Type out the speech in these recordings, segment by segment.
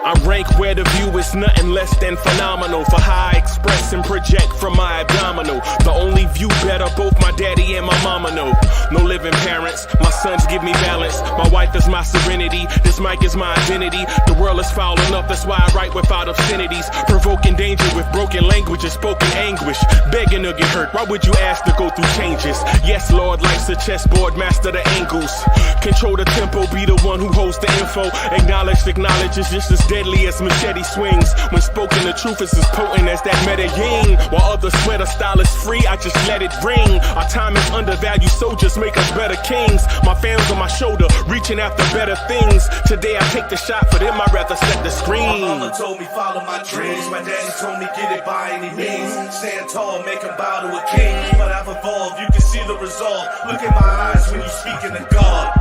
I rank where the view is nothing less than phenomenal for how I express and project from my abdominal. The only view better, both my daddy and my mama know. No living parents, my sons give me balance. My wife is my serenity, this mic is my identity. The world is foul enough, that's why I write without obscenities. Provoking danger with broken language and spoken anguish. Begging to get hurt, why would you ask to go through changes? Yes, Lord, life's a chessboard, master the angles. Control the tempo, be the one who holds the info. Acknowledge is just as deadly as machete swings. When spoken, the truth is as potent as that Medellin. While others swear the style is free, I just let it ring. Our time is undervalued, soldiers make us better kings. My fans on my shoulder, reaching after better things. Today I take the shot, for them I'd rather set the screen. My mama told me follow my dreams. My daddy told me get it by any means. Stand tall, make him bow to a king. But I've evolved, you can see the resolve. Look in my eyes when you speaking to God.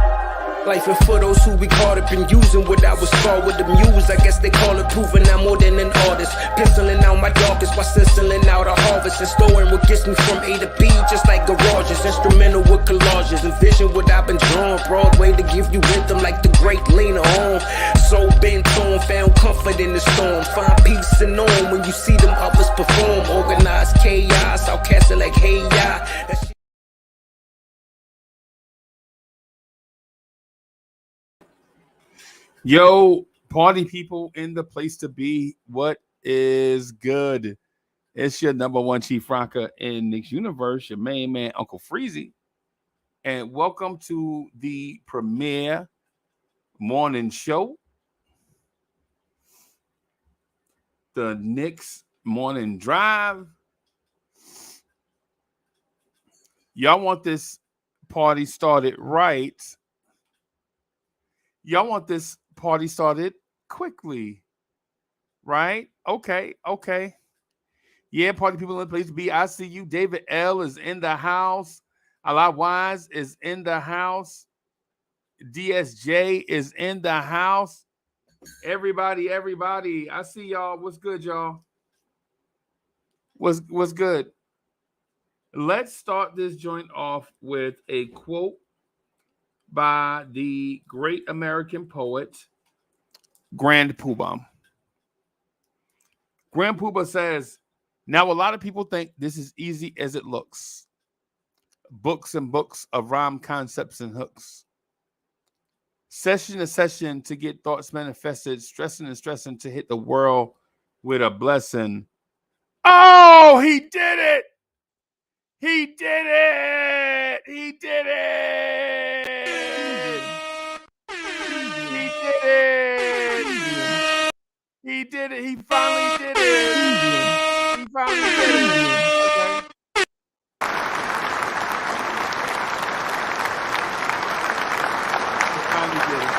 Life and for those who we caught up in using what I was scarred with the muse. I guess they call it proving I'm more than an artist. Penciling out my darkest while stenciling out a harvest. And storing what gets me from A to B, just like garages. Instrumental with collages. Envision what I've been drawing. Broadway to give you rhythm like the great Lena Horne. So bent on, found comfort in the storm. Find peace and on when you see them others perform. Organized chaos, I'll cast it like hey ya. Yo, party people in the place to be. What is good? It's your number one chief rocker in Knicks universe, your main man, Uncle Freezie. And welcome to the premiere morning show, the Knicks morning drive. Y'all want this party started right. Y'all want this party started quickly, right? Okay. Yeah, party people in the place to be. I see you. David L is in the house. Allah Wise is in the house. DSJ is in the house. Everybody. I see y'all. What's good, y'all? What's good? Let's start this joint off with a quote by the great American poet, Grand Poobah. Grand Poobah says, now a lot of people think this is easy as it looks. Books and books of rhyme concepts and hooks. Session to session to get thoughts manifested, stressing and stressing to hit the world with a blessing. Oh, he did it! He did it! He did it! He did it. He finally did it. He finally did it. Okay. He finally did it.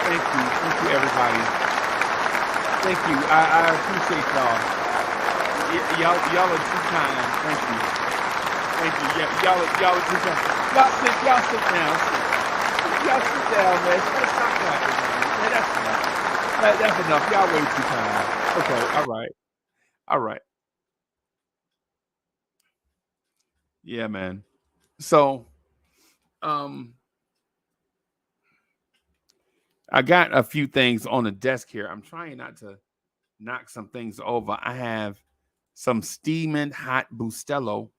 Thank you, everybody. Thank you. I appreciate y'all. Y'all are too kind. Thank you. Y'all are too kind. Y'all sit down. Y'all sit down, man. Stop clapping, man. That's enough. That's enough. Y'all way too kind. Okay. All right. Yeah, man. So, I got a few things on the desk here. I'm trying not to knock some things over. I have some steaming hot Bustelo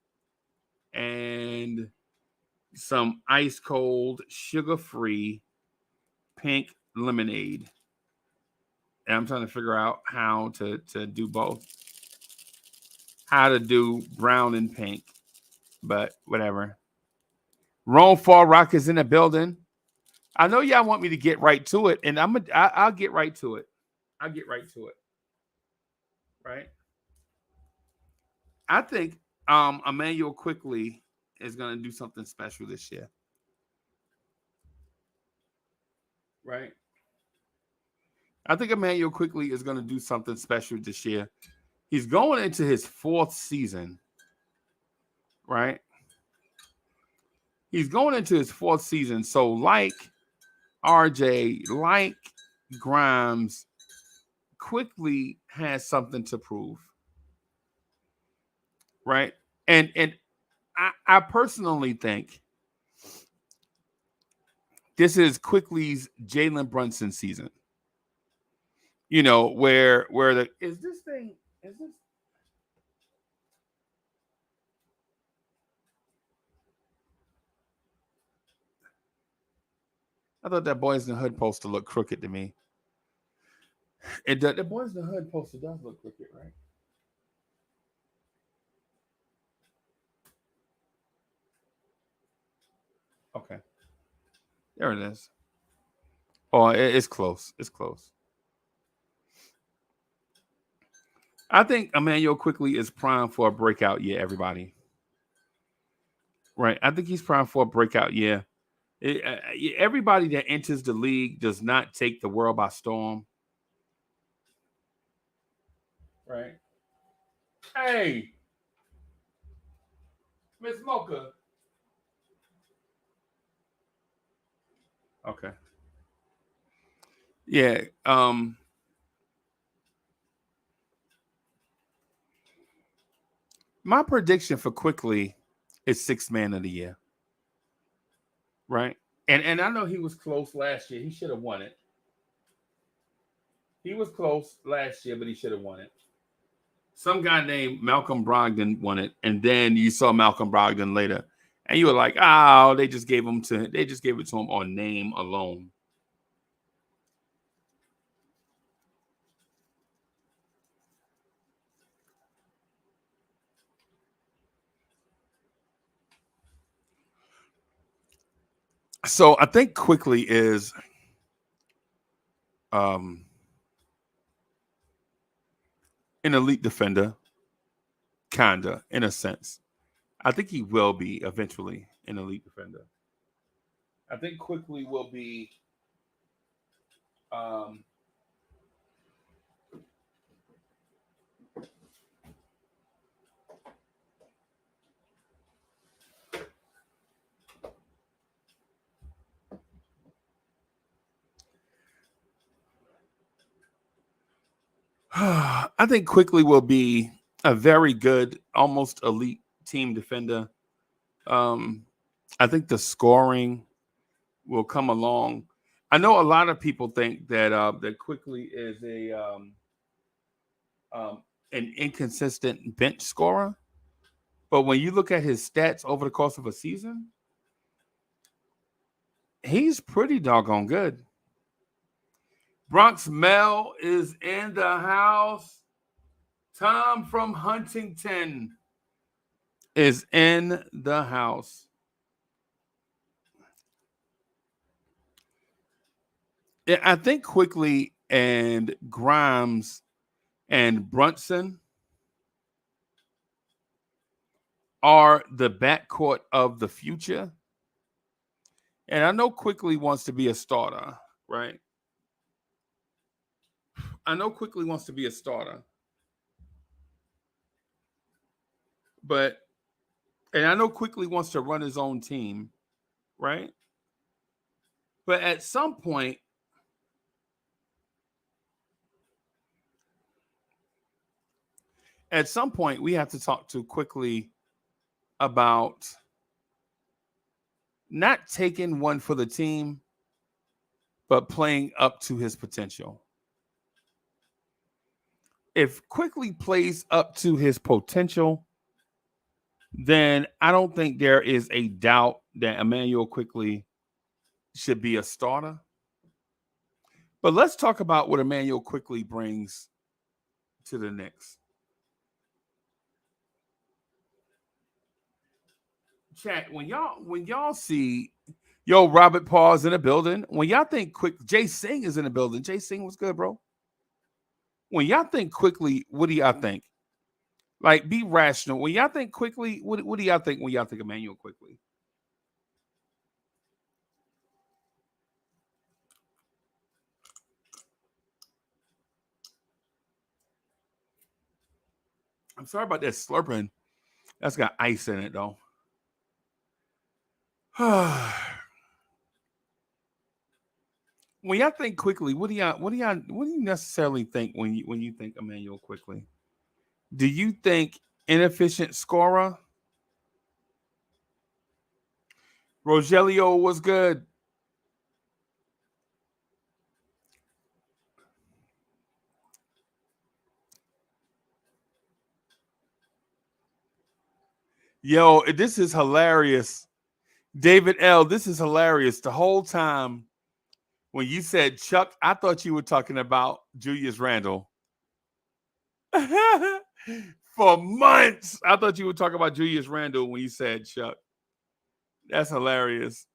and some ice cold sugar-free pink lemonade. And I'm trying to figure out how to do both. How to do brown and pink. But whatever. Rome Fall Rock is in the building. I know y'all want me to get right to it, and I'll get right to it. I'll get right to it. Right? I think Emmanuel Quickly is going to do something special this year. Right? I think Emmanuel Quickly is going to do something special this year. He's going into his 4th season, right? He's going into his 4th season. So like RJ, like Grimes, Quickly has something to prove. right? And I personally think this is Quickly's Jalen Brunson season. You know, where the is this thing is this I thought that Boys in the Hood poster looked crooked to me. It does, the Boys in the Hood poster does look crooked, right? Okay, there it is. Oh, it's close. It's close. I think Emmanuel Quickly is prime for a breakout year. Everybody, right? I think he's prime for a breakout year. Everybody that enters the league does not take the world by storm, right? Hey, Miss Mocha. Okay. Yeah. My prediction for Quickly is sixth man of the year. Right? And I know he was close last year. He should have won it. He was close last year, but he should have won it. Some guy named Malcolm Brogdon won it, and then you saw Malcolm Brogdon later, and you were like, "Oh, they just gave it to him on name alone." So I think Quickly is an elite defender, kinda, in a sense. I think he will be eventually an elite defender. I think Quickly will be um, I think Quickly will be a very good, almost elite team defender. Um, I think the scoring will come along. I know a lot of people think that that Quickly is um, an inconsistent bench scorer, but when you look at his stats over the course of a season, he's pretty doggone good. Bronx Mel is in the house. Tom from Huntington is in the house. I think Quickly and Grimes and Brunson are the backcourt of the future. And I know Quickly wants to be a starter, right? I know Quickly wants to be a starter. And I know Quickly wants to run his own team, right? But at some point, we have to talk to Quickly about not taking one for the team, but playing up to his potential. If Quickly plays up to his potential, then I don't think there is a doubt that Emmanuel Quickly should be a starter. But let's talk about what Emmanuel Quickly brings to the Knicks. Chat, when y'all see Robert Paul's in the building, when y'all think Jay Singh is in the building. Jay Singh was good, bro. When y'all think Quickly, what do y'all think? Like, be rational. When y'all think Quickly, what do y'all think when y'all think Emmanuel Quickly? I'm sorry about that slurping. That's got ice in it, though. When y'all think Quickly, what do you necessarily think when you think Emmanuel Quickly? Do you think inefficient scorer. Rogelio was good. Yo, this is hilarious. David L., this is hilarious. The whole time when you said Chuck, I thought you were talking about Julius Randle. For months, I thought you were talking about Julius Randle when you said Chuck. That's hilarious.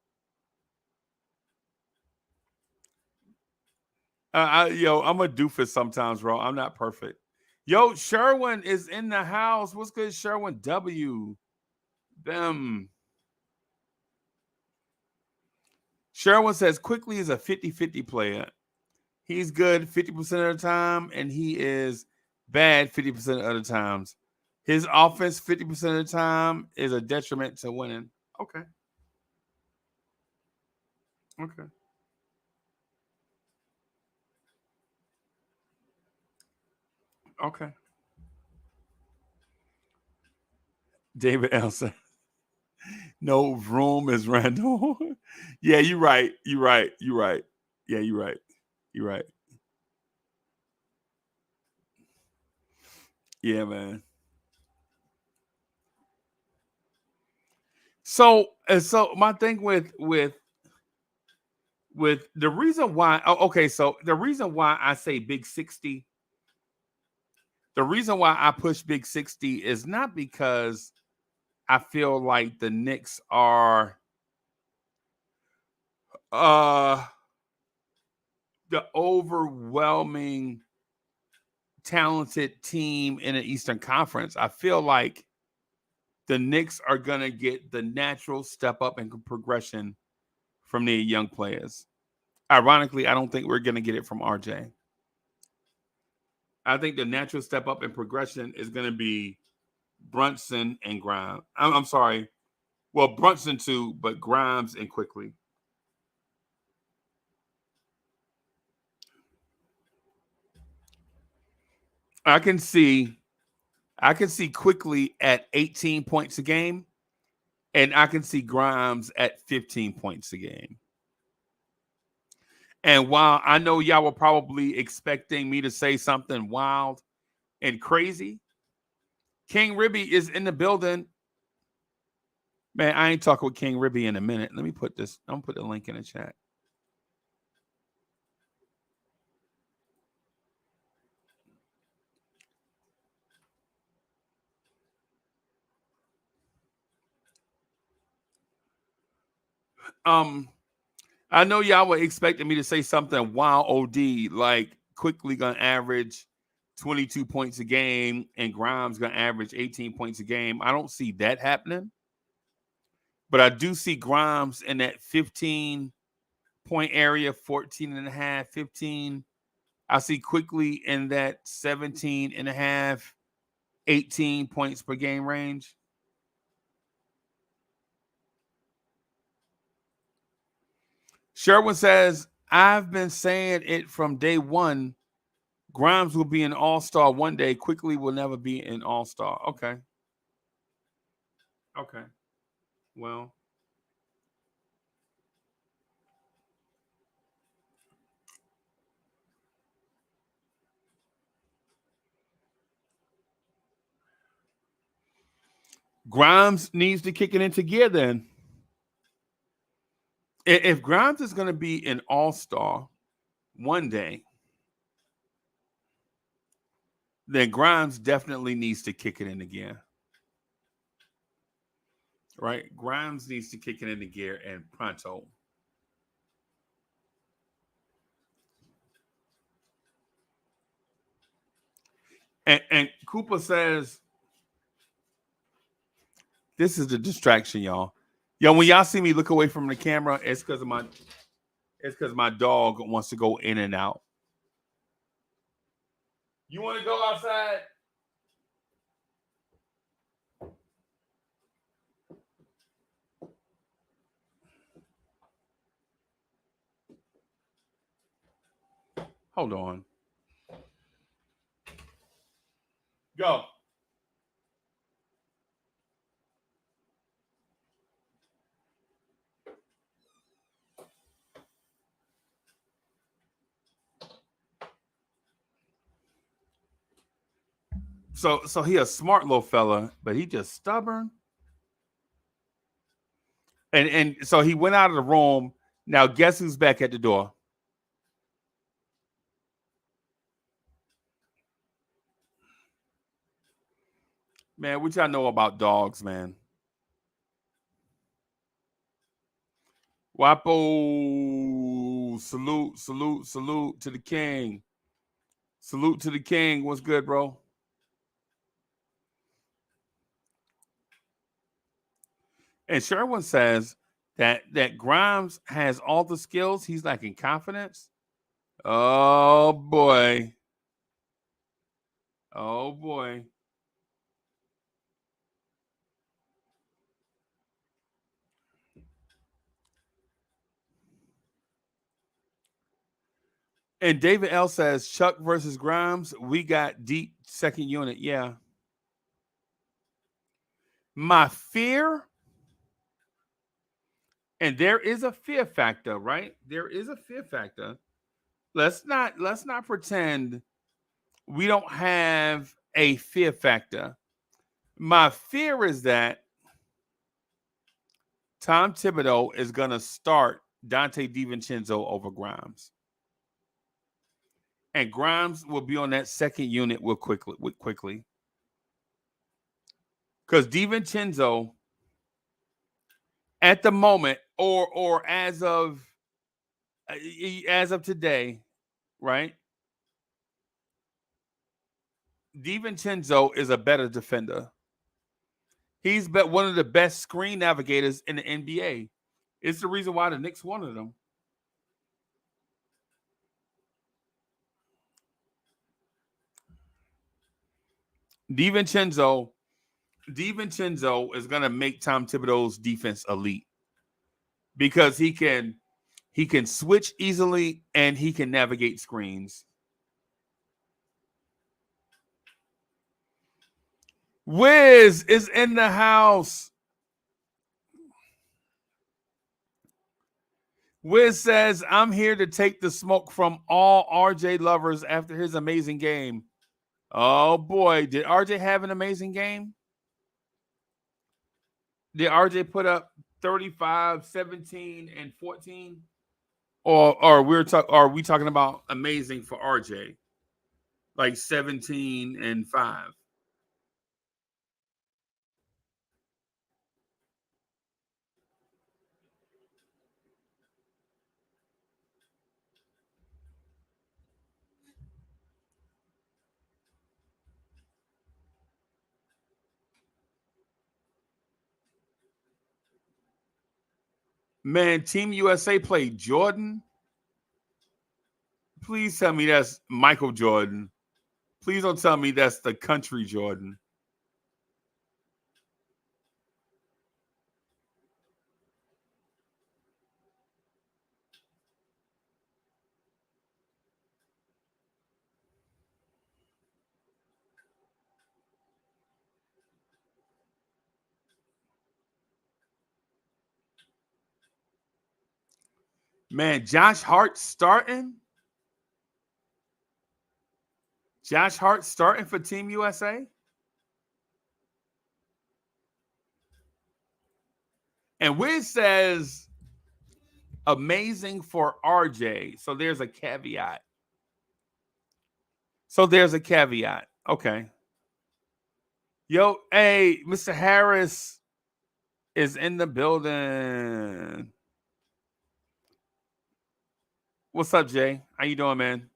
I'm a doofus sometimes, bro. I'm not perfect. Yo, Sherwin is in the house. What's good, Sherwin W? Them. Sherwin says Quickly is a 50-50 player. He's good 50% of the time, and he is bad 50% of the times. His offense 50% of the time is a detriment to winning. Okay. Okay. Okay. David Elson. No room is Randall. Yeah, you're right. You're right. You're right. Yeah, you're right. You're right. Yeah, man. So my thing with the reason why so the reason why I say big 60, the reason why I push big 60 is not because I feel like the Knicks are the overwhelming talented team in the Eastern Conference. I feel like the Knicks are going to get the natural step up and progression from their young players. Ironically, I don't think we're going to get it from RJ. I think the natural step up and progression is going to be Brunson and Grimes. I'm sorry. Well, Brunson too, but Grimes and Quickly. I can see Quickly at 18 points a game, and I can see Grimes at 15 points a game. And while I know y'all were probably expecting me to say something wild and crazy, King Ribby is in the building. Man, I ain't talking with King Ribby in a minute. Let me put this. I'm gonna put the link in the chat. I know y'all were expecting me to say something wild OD, like Quickly gonna average 22 points a game and Grimes gonna average 18 points a game. I don't see that happening. But I do see Grimes in that 15-point area, 14 and a half, 15. I see Quickly in that 17 and a half, 18 points per game range. Sherwin says, I've been saying it from day one. Grimes will be an all-star one day. Quickly will never be an all-star. Okay. Okay. Well. Grimes needs to kick it into gear then. If Grimes is going to be an all-star one day, then Grimes definitely needs to kick it into gear. Right? Grimes needs to kick it into gear and pronto. And Cooper says, this is the distraction, y'all. Yo, when y'all see me look away from the camera, it's because my dog wants to go in and out. You want to go outside? Hold on. Go. So he a smart little fella, but he just stubborn. And so he went out of the room. Now guess who's back at the door? Man, what y'all know about dogs, man? Wapo, salute to the king. Salute to the king. What's good, bro? And Sherwin says that Grimes has all the skills. He's lacking confidence. Oh boy. Oh boy. And David L says Chuck versus Grimes. We got deep second unit. Yeah. My fear, and there is a fear factor, right? There is a fear factor. Let's not pretend we don't have a fear factor. My fear is that Tom Thibodeau is gonna start Dante DiVincenzo over Grimes. And Grimes will be on that second unit quickly. Because DiVincenzo at the moment, or as of today, right? DiVincenzo is a better defender. He's one of the best screen navigators in the NBA. It's the reason why the Knicks wanted him. DiVincenzo is going to make Tom Thibodeau's defense elite because he can switch easily and he can navigate screens. Wiz is in the house. Wiz says, I'm here to take the smoke from all RJ lovers after his amazing game. Oh boy, did RJ have an amazing game? Did RJ put up 35, 17, and 14? Or are we talking about amazing for RJ? Like 17 and 5. Man, Team USA played Jordan. Please tell me that's Michael Jordan. Please don't tell me that's the country Jordan. Man, Josh Hart starting? Josh Hart starting for Team USA? And Wiz says amazing for RJ. So there's a caveat. Okay. Yo, hey, Mr. Harris is in the building. What's up, Jay? How you doing, man?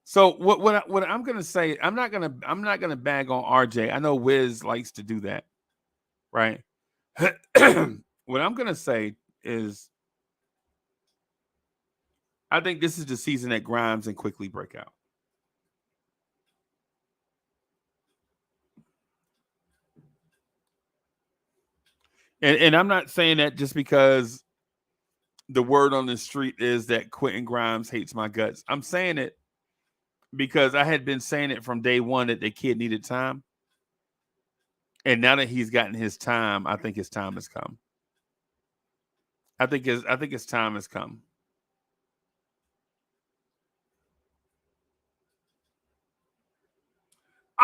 So what I'm gonna say, I'm not gonna bag on RJ. I know Wiz likes to do that, right? What I'm gonna say is I think this is the season that Grimes and quickly break out. And I'm not saying that just because the word on the street is that Quentin Grimes hates my guts. I'm saying it because I had been saying it from day one that the kid needed time. And now that he's gotten his time, I think his time has come. I think his time has come.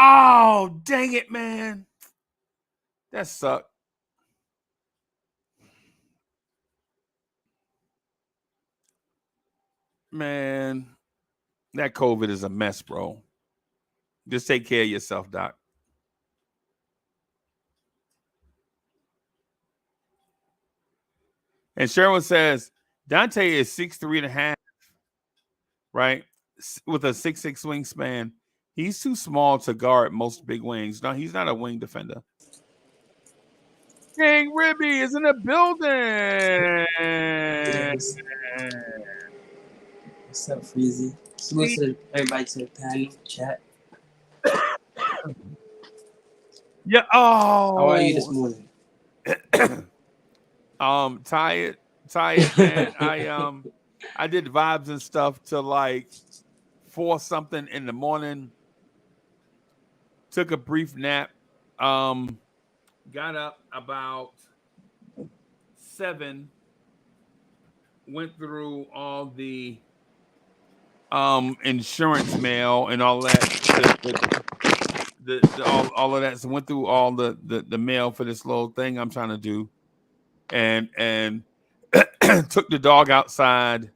Oh, dang it, man. That sucked. Man, that COVID is a mess, bro. Just take care of yourself, Doc. And Sherwin says Dante is 6'3.5", right? With a 6'6" wingspan. He's too small to guard most big wings. No, he's not a wing defender. King Ribby is in the building. What's up, Freezie? What's up, everybody to the panel chat? Yeah. Oh. How are you this morning? Tired, man. I did vibes and stuff till like 4 something in the morning. Took a brief nap. Got up about 7. Went through all the insurance mail and all that. All of that. So went through all the mail for this little thing I'm trying to do, and took the dog outside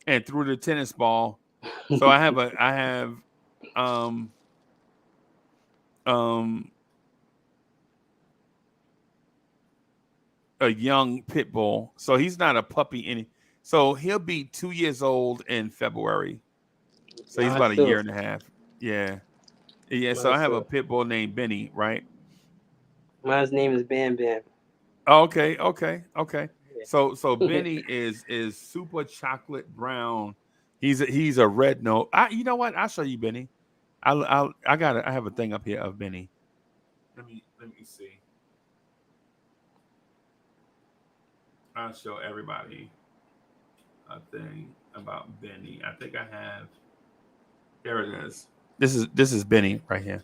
and threw the tennis ball. So I have a young pit bull. So he's not a puppy so he'll be 2 years old in February. So he's about a year and a half. Yeah. Yeah. So I have a pit bull named Benny, right? Mine's name is Bam Bam. Oh, okay. So Benny is super chocolate brown. He's a red nose. You know what? I'll show you Benny. I have a thing up here of Benny. Let me see. I'll show everybody a thing about Benny. I think I have. There it is. This is Benny right here.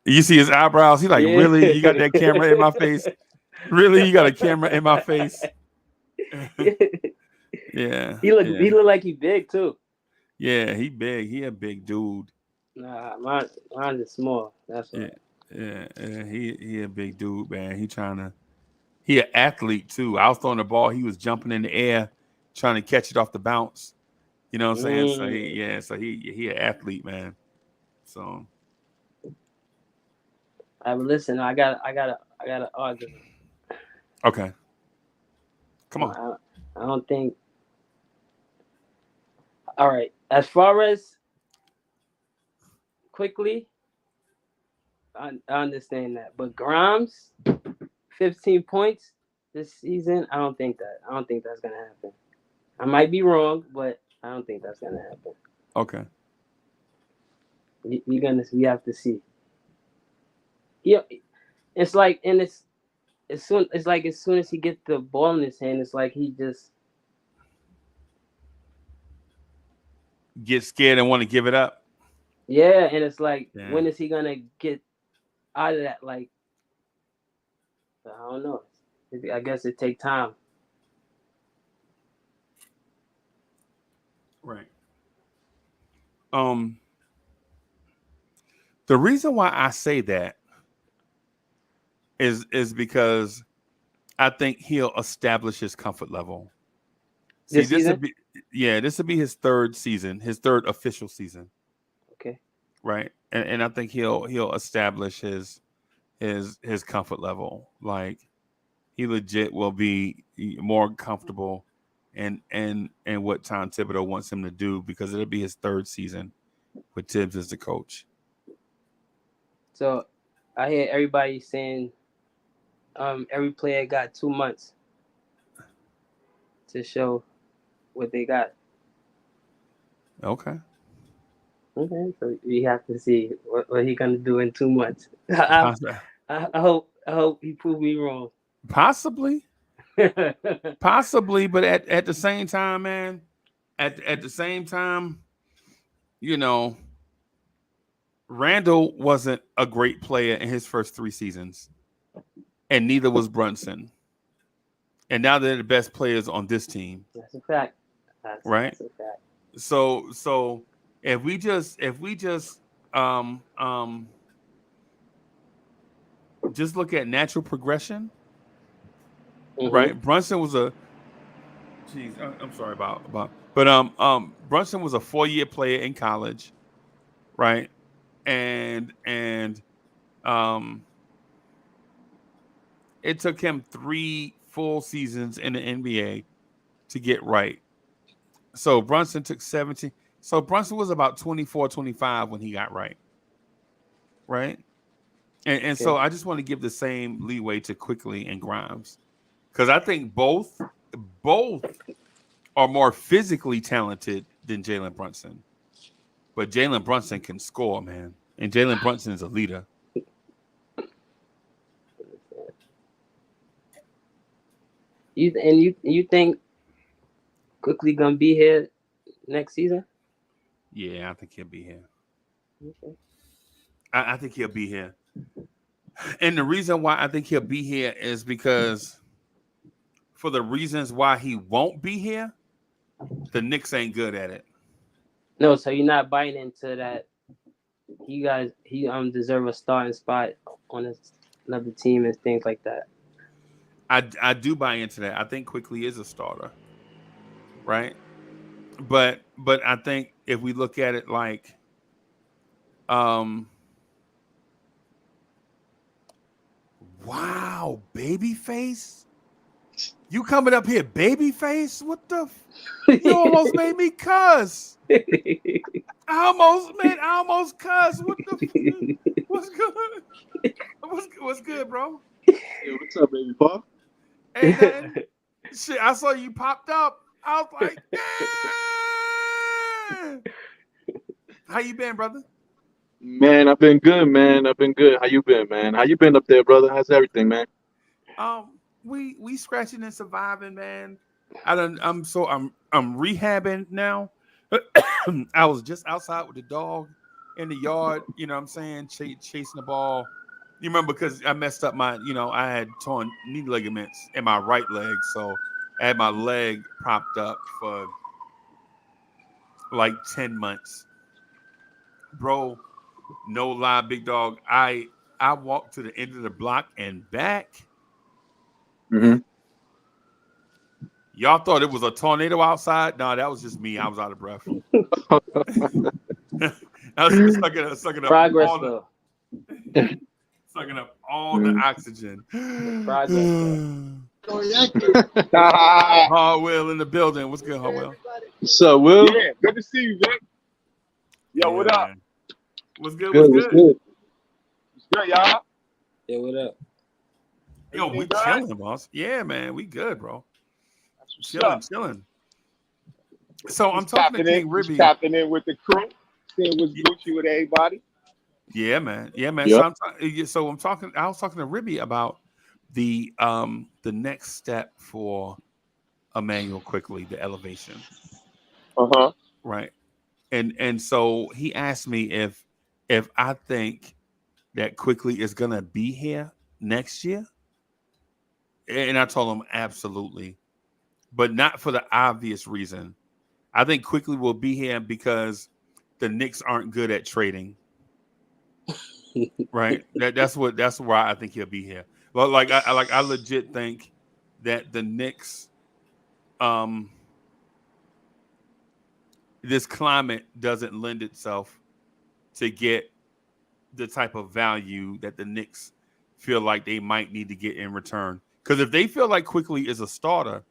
You see his eyebrows? He's like, really? You got that camera in my face? Really? You got a camera in my face? Yeah. He look like he big too. Yeah, he big. He a big dude. Nah, mine is small. That's right. Yeah. He a big dude, man. He an athlete too. I was throwing the ball, he was jumping in the air, trying to catch it off the bounce. You know what I'm saying? So he an athlete, man. So Listen, I got an argument. Okay. Come on. I don't think. All right. As far as quickly, I understand that. But Grimes, 15 points this season, I don't think that's gonna happen. I might be wrong, but I don't think that's gonna happen. Okay. We have to see. Yeah, it's like, and it's as soon as he gets the ball in his hand, it's like he just get scared and want to give it up. Yeah, and it's like, when is he gonna get out of that? Like, I don't know. I guess it take time. Right. The reason why I say that is because I think he'll establish his comfort level. See, this will be his third season, his third official season. Okay. Right. And I think he'll establish his comfort level. Like, he legit will be more comfortable and what Tom Thibodeau wants him to do, because it'll be his third season with Tibbs as the coach. So I hear everybody saying every player got 2 months to show what they got. Okay. Okay, so we have to see what he gonna do in 2 months. I hope he proved me wrong. Possibly, but at the same time, man, at the same time, you know, Randall wasn't a great player in his first 3 seasons, and neither was Brunson. and now they're the best players on this team. That's a fact. Right. That's a fact. So if we just just look at natural progression, right? Brunson was a I'm sorry about but Brunson was a 4-year player in college, right? And it took him 3 full seasons in the NBA to get right. So Brunson took 17. So Brunson was about 24, 25 when he got right. Right. And so I just want to give the same leeway to Quickly and Grimes. Because I think both are more physically talented than Jalen Brunson. But Jalen Brunson can score, man. And Jalen Brunson is a leader. You think Quickly gonna be here next season? Yeah, I think he'll be here. Okay. I think he'll be here. And the reason why I think he'll be here is because for the reasons why he won't be here, the Knicks ain't good at it. No, so you're not buying into that. He deserve a starting spot on another team and things like that. I do buy into that. I think Quickly is a starter, right? But I think if we look at it like, wow, Babyface, you coming up here, Babyface? What the? You almost made me cuss. I almost cuss. What the? What's good? What's good, bro? Hey, what's up, baby Paul? Ain't nothing. Shit, I saw you popped up. I was like, yeah. How you been, brother? Man, I've been good, man. I've been good. How you been, man? How you been up there, brother? How's everything, man? We scratching and surviving, man. I'm rehabbing now. I was just outside with the dog in the yard, you know what I'm saying, chasing the ball. You remember because I messed up I had torn knee ligaments in my right leg, so I had my leg propped up for like 10 months. Bro, no lie, big dog. I walked to the end of the block and back. Mm-hmm. Y'all thought it was a tornado outside? No, that was just me. I was out of breath. I was sucking up Progress, all though. sucking up all the oxygen. Hardwell in the building. What's good, Hardwell? What's up, Will? Yeah, good to see you, Vic. Yo, Yeah, what up? man. What's good? Good, What's what's good? good? What's good, y'all? Yeah, what up? Yo, we Everything good? chilling, boss. Yeah, man, we good, bro. That's what's Chilling, up. chilling. So I'm Just talking to tapping King in, Ribby. tapping in with the crew, seeing what's Gucci with everybody. Yeah, man. Yeah, man. Yep. So I'm talking. I was talking to Ribby about the next step for Emmanuel Quickly, the elevation, Uh-huh. right? And so he asked me if I think that Quickly is gonna be here next year, and I told him absolutely, but not for the obvious reason. I think Quickly will be here because the Knicks aren't good at trading. Right. That's why I think he'll be here. Well, I legit think that the Knicks, this climate doesn't lend itself to get the type of value that the Knicks feel like they might need to get in return. Because if they feel like Quickly is a starter,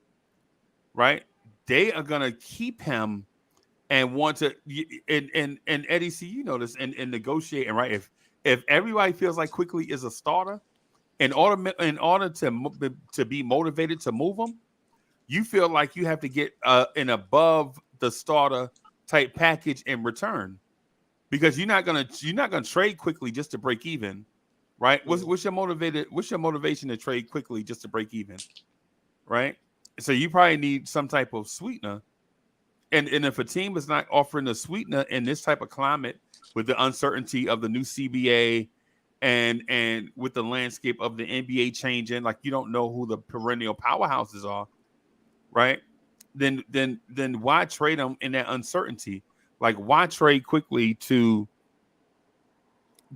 right, they are gonna keep him and want to. And Eddie, see, you know this, and negotiating, right? If everybody feels like Quickly is a starter, in order to be motivated to move him, you feel like you have to get an above the starter type package in return, because you're not gonna trade Quickly just to break even, right? What's your motivation to trade Quickly just to break even, right? So you probably need some type of sweetener, and if a team is not offering a sweetener in this type of climate with the uncertainty of the new CBA and with the landscape of the NBA changing, like you don't know who the perennial powerhouses are, right? Then why trade them in that uncertainty? Like why trade quickly to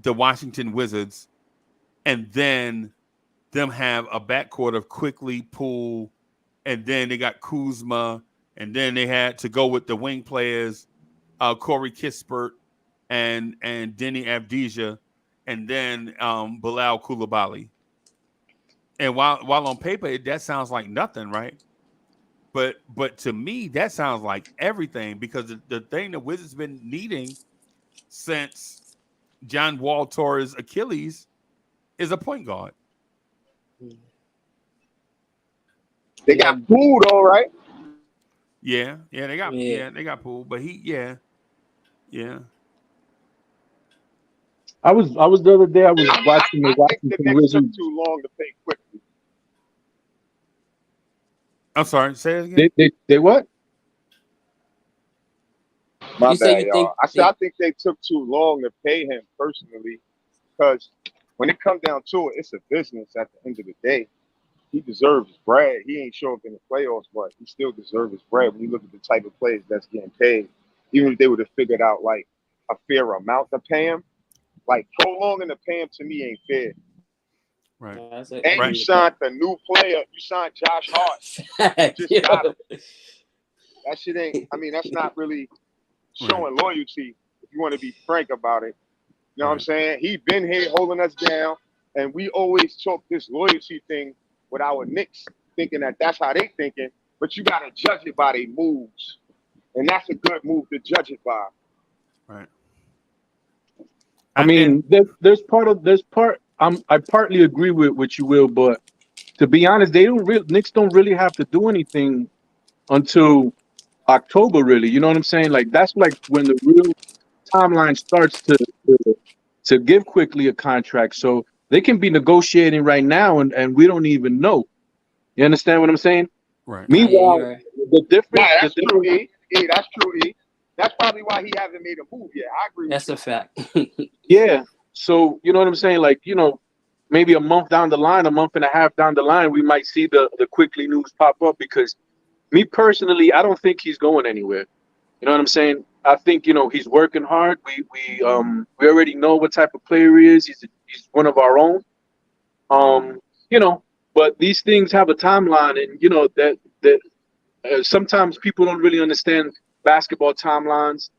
the Washington Wizards and then them have a backcourt of Quickly, Poole, and then they got Kuzma, and then they had to go with the wing players, Corey Kispert and Denny Avdija, and then Bilal Coulibaly. And while on paper that sounds like nothing, right? But to me that sounds like everything, because the thing the Wizards been needing since John Wall tore his Achilles is a point guard. They got Poole though, right? Yeah, they got Poole, but yeah. I was the other day. I was watching the I think the Washington Knicks took Wizards. too long to pay quickly. I'm sorry, say it again. They what? My You say bad, you think y'all. I think they took too long to pay him personally, because when it comes down to it, it's a business at the end of the day. He deserves his bread. He ain't show up in the playoffs, but he still deserves his bread when you look at the type of players that's getting paid. Even if they would have figured out like a fair amount to pay him, like prolonging the pay him to me ain't fair. Right. And Right. you signed the new player. You signed Josh Hart. You just got him. That shit ain't. I mean, that's not really showing loyalty. If you want to be frank about it, you know what I'm saying? He been here holding us down, and we always talk this loyalty thing with our Knicks, thinking that that's how they thinking. But you gotta judge it by their moves, and that's a good move to judge it by. Right. I mean, there's part. I partly agree with what you will, but to be honest, Knicks don't really have to do anything until October, really. You know what I'm saying? Like that's like when the real timeline starts to give Quickly a contract. So they can be negotiating right now, and we don't even know. You understand what I'm saying? Right. Meanwhile, the difference. Nah, that's true, E. That's true, E. That's probably why he hasn't made a move yet. I agree. That's a fact. Yeah. So you know what I'm saying? Like, maybe a month down the line, a month and a half down the line, we might see the Quickly news pop up, because me personally, I don't think he's going anywhere. You know what I'm saying? I think, he's working hard. We already know what type of player he is. He's one of our own. But these things have a timeline, and that sometimes people don't really understand basketball timelines,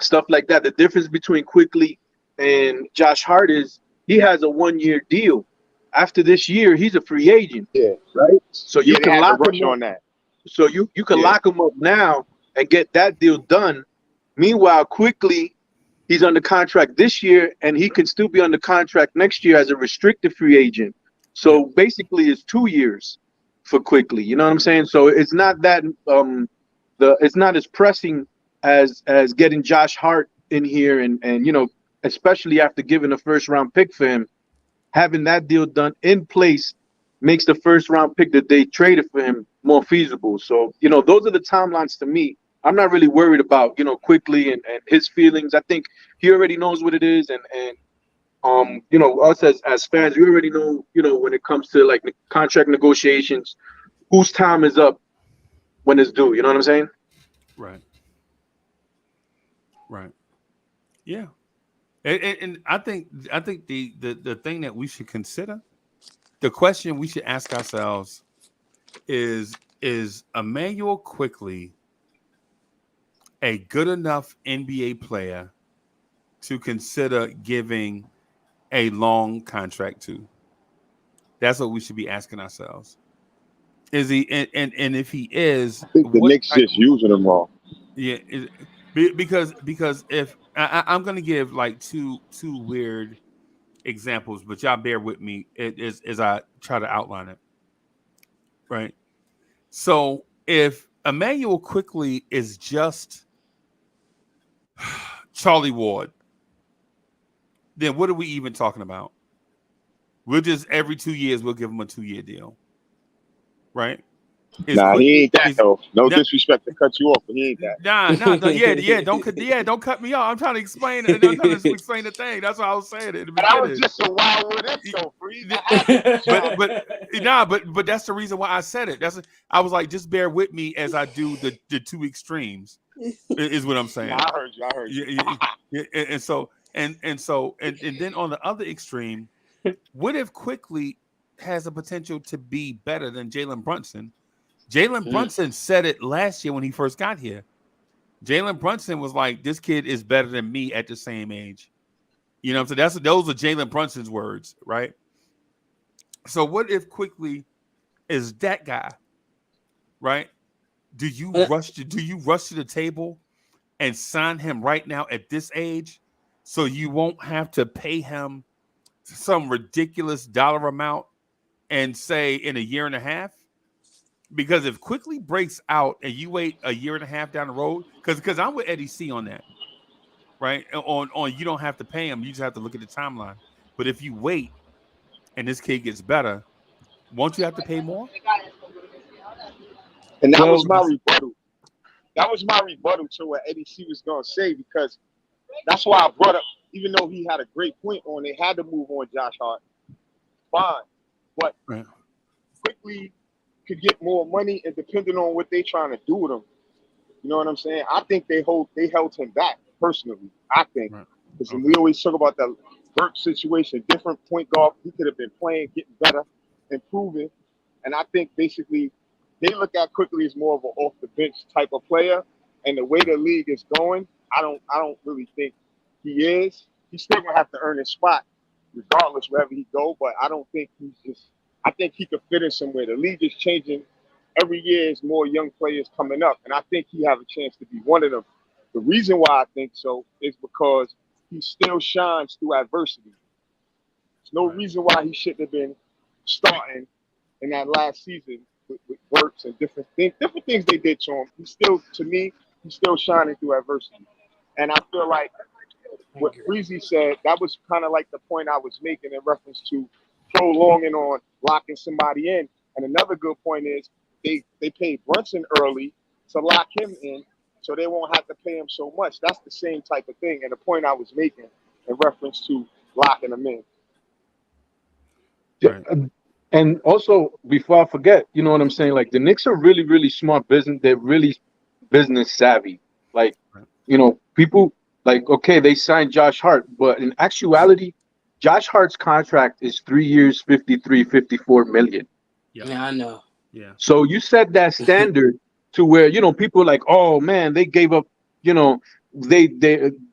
stuff like that. The difference between Quickly and Josh Hart is he has a 1-year deal. After this year, he's a free agent. Yeah. Right. So you can lock him him on that. So you can lock him up now and get that deal done. Meanwhile, Quickly, he's under contract this year, and he can still be under contract next year as a restricted free agent. So basically, it's 2 years for Quickly. You know what I'm saying? So it's not that it's not as pressing as getting Josh Hart in here, and especially after giving a first-round pick for him, having that deal done in place makes the first-round pick that they traded for him more feasible. So, those are the timelines to me. I'm not really worried about, Quickly and his feelings. I think he already knows what it is. And us as fans, we already know, when it comes to like contract negotiations, whose time is up when it's due. You know what I'm saying? Right. Yeah. And I think the thing that we should consider, the question we should ask ourselves is Emmanuel Quickly a good enough NBA player to consider giving a long contract to? That's what we should be asking ourselves. Is he, and if he is, I think the Knicks just using him wrong. Yeah, because if I'm going to give like two weird examples, but y'all bear with me as I try to outline it. Right. So if Emmanuel Quickly is just Charlie Ward, then what are we even talking about? We'll just every 2 years we'll give him a 2-year deal, right? Nah, he ain't that though. No nah, disrespect to cut you off, but he ain't that. yeah, don't cut me off. I'm trying to explain it. I'm trying to explain the thing. That's what I was saying at the But I beginning. was just a wild with it, though, Freeze. But that's the reason why I said it. I was like, just bear with me as I do the two extremes. Is what I'm saying. Nah, I heard you. And then on the other extreme, what if Quickly has a potential to be better than Jalen Brunson? Jalen Brunson said it last year when he first got here. Jalen Brunson was like, this kid is better than me at the same age. You know what I'm saying? Those are Jalen Brunson's words, right? So what if Quickly is that guy, right? Do you rush to the table and sign him right now at this age so you won't have to pay him some ridiculous dollar amount and say in a year and a half? Because if Quickly breaks out and you wait a year and a half down the road, because I'm with Eddie C on that, right? On you don't have to pay him, you just have to look at the timeline. But if you wait and this kid gets better, won't you have to pay more? And that was my rebuttal. That was my rebuttal to what Eddie C was gonna say, because that's why I brought up, even though he had a great point on, they had to move on Josh Hart. Fine. But Quickly could get more money, and depending on what they trying to do with him. You know what I'm saying? I think they held him back personally. I think. Because we always talk about the Burke situation, different point guard. He could have been playing, getting better, improving. And I think basically they look at Quickly as more of an off the bench type of player. And the way the league is going, I don't really think he is. He's still gonna have to earn his spot regardless wherever he go. But I don't think I think he could fit in somewhere. The league is changing. Every year is more young players coming up. And I think he have a chance to be one of them. The reason why I think so is because he still shines through adversity. There's no reason why he shouldn't have been starting in that last season with Burks and different things they did to him. He's still shining through adversity. And I feel like what Freezie said, that was kind of like the point I was making in reference to prolonging on locking somebody in. And another good point is they paid Brunson early to lock him in, so they won't have to pay him so much. That's the same type of thing. And the point I was making in reference to locking them in. Right. And also, before I forget, you know what I'm saying? Like, the Knicks are really, really smart business. They're really business savvy. Like, you know, people like, okay, they signed Josh Hart, but in actuality, Josh Hart's contract is 3 years, 54 million. Yeah, I know. Yeah. So you set that standard to where, you know, people are like, oh man, they gave up, you know,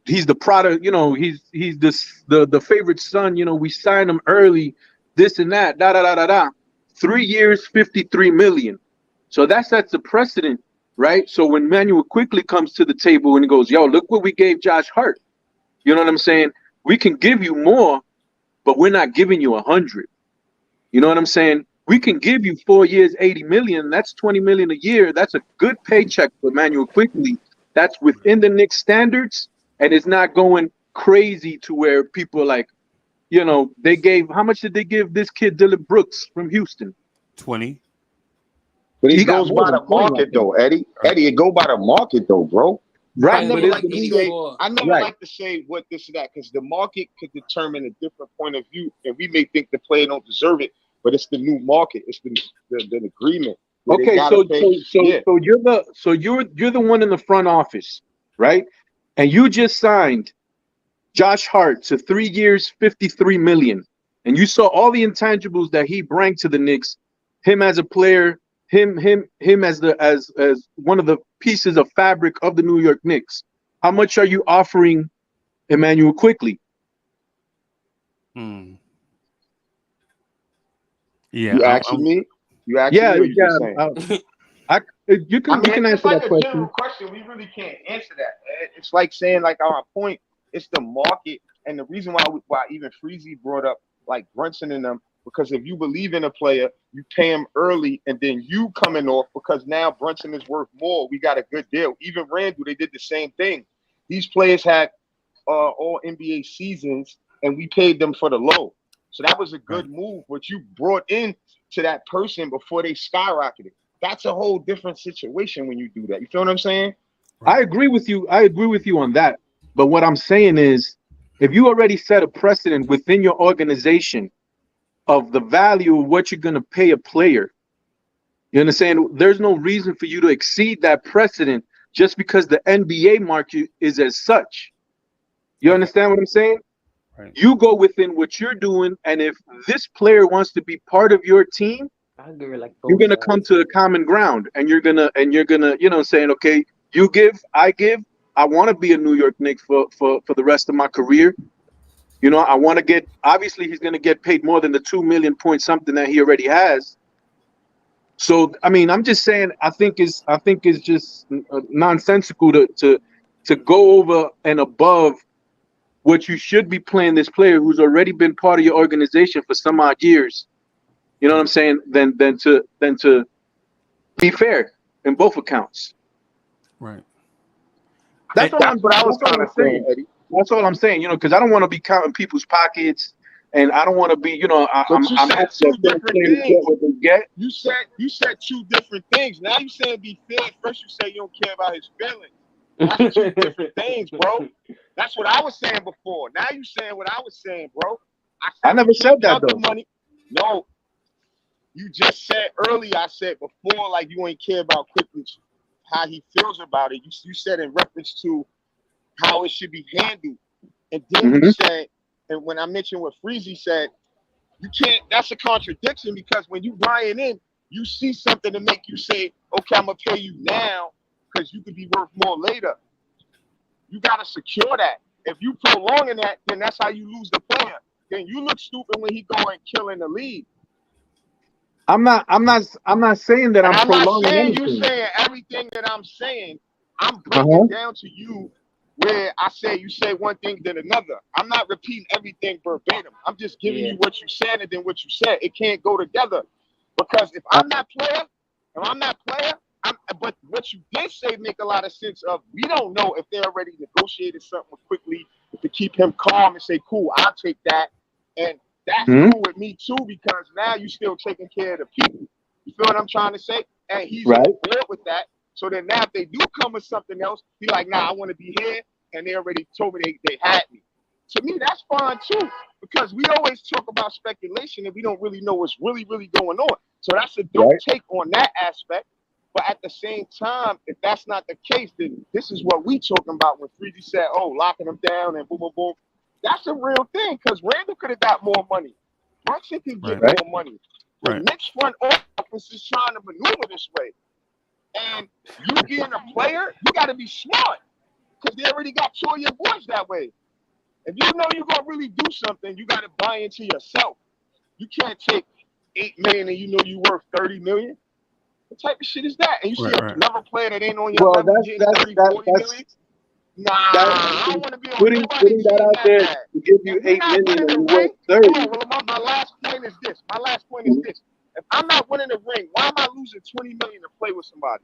he's the product, you know, he's the favorite son, you know, we signed him early, this and that, 3 years, 53 million. So that sets a precedent, right? So when Manuel Quickly comes to the table and he goes, yo, look what we gave Josh Hart. You know what I'm saying? We can give you more, but we're not giving you 100. You know what I'm saying? We can give you 4 years, 80 million. That's 20 million a year. That's a good paycheck for Manuel Quickly. That's within the Knicks standards, and it's not going crazy to where people are like, you know, how much did they give this kid Dylan Brooks from Houston? 20. But he goes by the market though, Eddie. Eddie, it go by the market though, bro. Right. I never like to say what this or that, because the market could determine a different point of view, and we may think the player don't deserve it, but it's the new market. It's the agreement. Okay, so you're the one in the front office, right? And you just signed Josh Hart to 3 years, 53 million, and you saw all the intangibles that he brought to the Knicks, him as a player, him as one of the pieces of fabric of the New York Knicks. How much are you offering Emmanuel Quickly? Yeah. You asking me? You asking me? Or you just saying? You can answer that question. General question. We really can't answer that. It's like saying, like, on our point, it's the market, and the reason why even Freezie brought up like Brunson and them, because if you believe in a player, you pay him early, and then you coming off because now Brunson is worth more. We got a good deal. Even Randall, they did the same thing. These players had all NBA seasons, and we paid them for the low. So that was a good move, what you brought in to that person before they skyrocketed. that's a whole different situation when you do that. You feel what I'm saying? I agree with you. I agree with you on that. But what I'm saying is, if you already set a precedent within your organization of the value of what you're going to pay a player, you understand? There's no reason for you to exceed that precedent just because the NBA market is as such. You understand what I'm saying? Right. You go within what you're doing, and if this player wants to be part of your team, I agree, like you're gonna come to a common ground, and you're gonna, you know, saying, okay, you give, I give. I want to be a New York Knicks for the rest of my career. You know, I want to get. Obviously, he's gonna get paid more than the 2 million point something that he already has. So, I mean, I'm just saying, I think it's just nonsensical to go over and above what you should be playing this player who's already been part of your organization for some odd years. You know what I'm saying? Than to be fair in both accounts. Right. That's all I'm saying, Eddie. That's all I'm saying. You know, because I don't want to be counting people's pockets, and I don't want to be. You know, I'm said two different things. Get what they get. You said two different things. Now you saying be fair. First you say you don't care about his feelings. That's two different things, bro. That's what I was saying before. Now you saying what I was saying, bro. I never said that though. Money. No, you just said earlier. I said before, like you ain't care about quickly how he feels about it. You said in reference to how it should be handled, and then you said, and when I mentioned what Freezie said, you can't. That's a contradiction because when you buying in, you see something to make you say, okay, I'm gonna pay you now because you could be worth more later. You gotta secure that. If you prolonging that, then that's how you lose the player. Then you look stupid when he go and kill in the league. I'm not saying that I'm prolonging not saying anything. You saying everything that I'm saying. I'm breaking down to you where I say you say one thing then another. I'm not repeating everything verbatim. I'm just giving you what you said and then what you said. It can't go together because if I'm not player, but what you did say make a lot of sense of we don't know if they already negotiated something quickly to keep him calm and say, cool, I'll take that. And that's cool with me too, because now you still taking care of the people. You feel what I'm trying to say? And he's on board with that. So then now if they do come with something else, be like, nah, I want to be here. And they already told me they had me. To me, that's fine too, because we always talk about speculation and we don't really know what's really, really going on. So that's a dope take on that aspect. But at the same time, if that's not the case, then this is what we talking about when Freezie said, oh, locking them down and boom, boom, boom. That's a real thing because Randall could have got more money. Brunson can get more money. The Knicks front office is trying to maneuver this way. And you being a player, you got to be smart because they already got two of your boys that way. If you know you're going to really do something, you got to buy into yourself. You can't take $8 million and you know you're worth $30 million. What type of shit is that? And you see another player that ain't on your level getting 30, 40 million? Nah, I don't want to be on putting that out there to give you $8 million and you're worth 30. My last point is this. If I'm not winning the ring, why am I losing $20 million to play with somebody?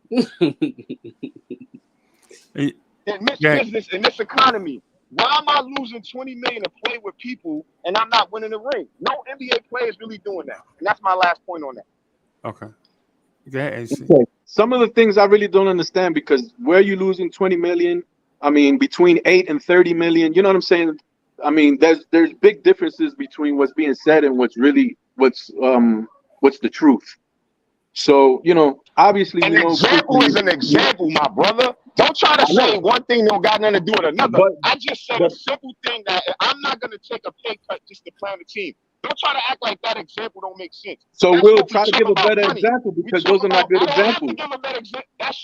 In this business, in this economy, why am I losing $20 million to play with people and I'm not winning the ring? No NBA player is really doing that. And that's my last point on that. Okay. Okay. Some of the things I really don't understand because where you losing 20 million, I mean, between 8 and 30 million, you know what I'm saying? I mean, there's big differences between what's being said and what's the truth. So, you know, obviously, an example is an example, my brother. Don't try to say one thing don't got nothing to do with another. I just said a simple thing that I'm not going to take a pay cut just to play on the team. Don't try to act like that example don't make sense. So we'll try to give a better example because those are not good examples. That's